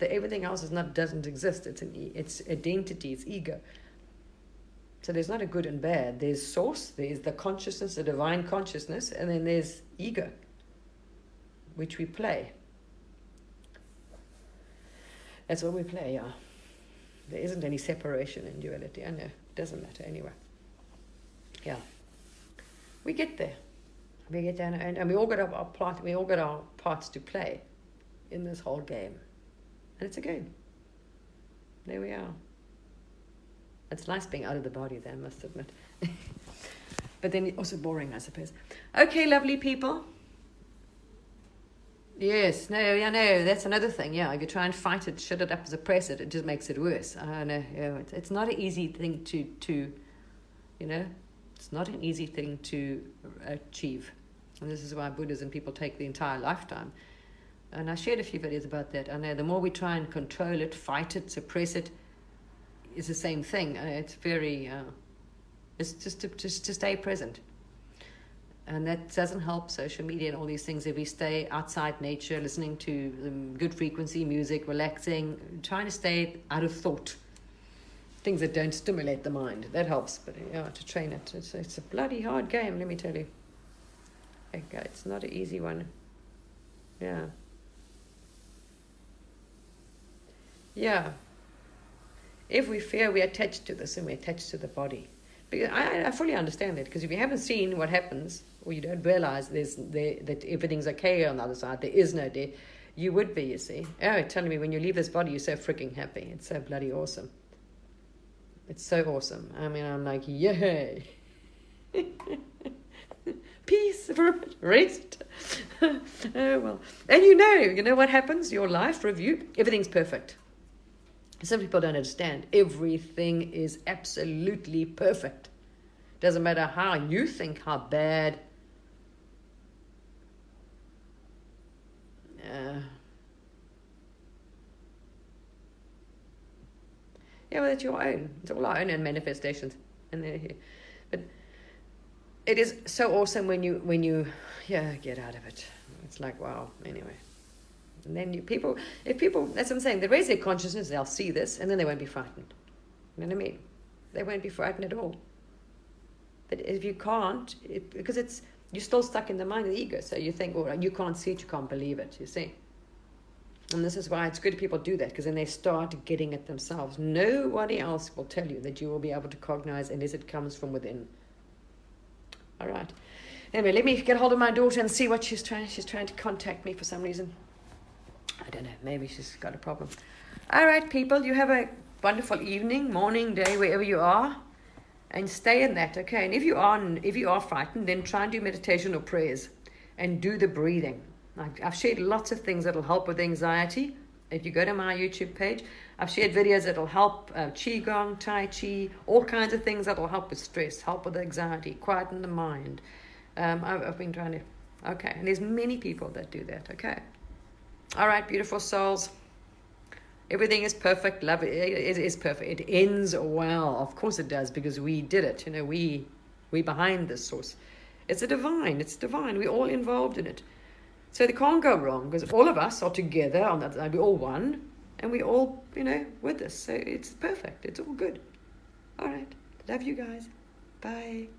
Speaker 1: Everything else doesn't exist. It's identity. It's ego. So there's not a good and bad. There's source. There's the consciousness, the divine consciousness, and then there's ego, which we play. That's what we play. Yeah. There isn't any separation in duality. I know it doesn't matter anyway. Yeah. We get there. We get down, and we all got our part. We all got our parts to play in this whole game. And it's a game. there we are. It's nice being out of the body there, I must admit. But then also boring, I suppose. Okay, lovely people. Yes, no, yeah, no, that's another thing. Yeah, if you try and fight it, shut it up, suppress it, it just makes it worse. I know, yeah, it's not an easy thing to, you know, it's not an easy thing to achieve. And this is why Buddhism people take the entire lifetime. And I shared a few videos about that. I know the more we try and control it, fight it, suppress it, it's the same thing. It's very, it's just to stay present. And that doesn't help social media and all these things. If we stay outside nature, listening to good frequency music, relaxing, trying to stay out of thought, things that don't stimulate the mind, that helps. But yeah, to train it, it's a bloody hard game, let me tell you. Okay, it's not an easy one. Yeah. Yeah. If we fear, we're attached to this and we're attached to the body. Because I fully understand that, because if you haven't seen what happens, or you don't realize that everything's okay on the other side, there is no death, you would be, you see. Oh, telling me when you leave this body, you're so freaking happy. It's so bloody awesome. It's so awesome. I mean, I'm like, yay. Peace, rest. Oh, well. And you know what happens? Your life review, everything's perfect. Some people don't understand. Everything is absolutely perfect. Doesn't matter how you think, how bad. Yeah, well, it's your own. It's all our own manifestations, and they're here. But it is so awesome when you get out of it. It's like, wow. Anyway. And then if people, that's what I'm saying, they raise their consciousness, they'll see this, and then they won't be frightened. You know what I mean? They won't be frightened at all. But if you can't, because you're still stuck in the mind of the ego, so you think, oh, you can't see it, you can't believe it, you see. And this is why it's good people do that, because then they start getting it themselves. Nobody else will tell you that you will be able to cognize unless it comes from within. All right. Anyway, let me get hold of my daughter and see what she's trying to contact me for some reason. I don't know, maybe she's got a problem. All right, people, you have a wonderful evening, morning, day, wherever you are, and stay in that, okay? And if you are frightened, then try and do meditation or prayers and do the breathing. I've shared lots of things that'll help with anxiety. If you go to my YouTube page, I've shared videos that'll help Qigong, Tai Chi, all kinds of things that'll help with stress, help with anxiety, quieten the mind. I've been trying to, okay, and there's many people that do that, okay? All right, beautiful souls. Everything is perfect. Love it is perfect. It ends well. Of course it does, because we did it. You know, we behind this source. It's divine. It's divine. We're all involved in it. So they can't go wrong, because all of us are together on that side. We're all one, and we all, with this. So it's perfect. It's all good. All right. Love you guys. Bye.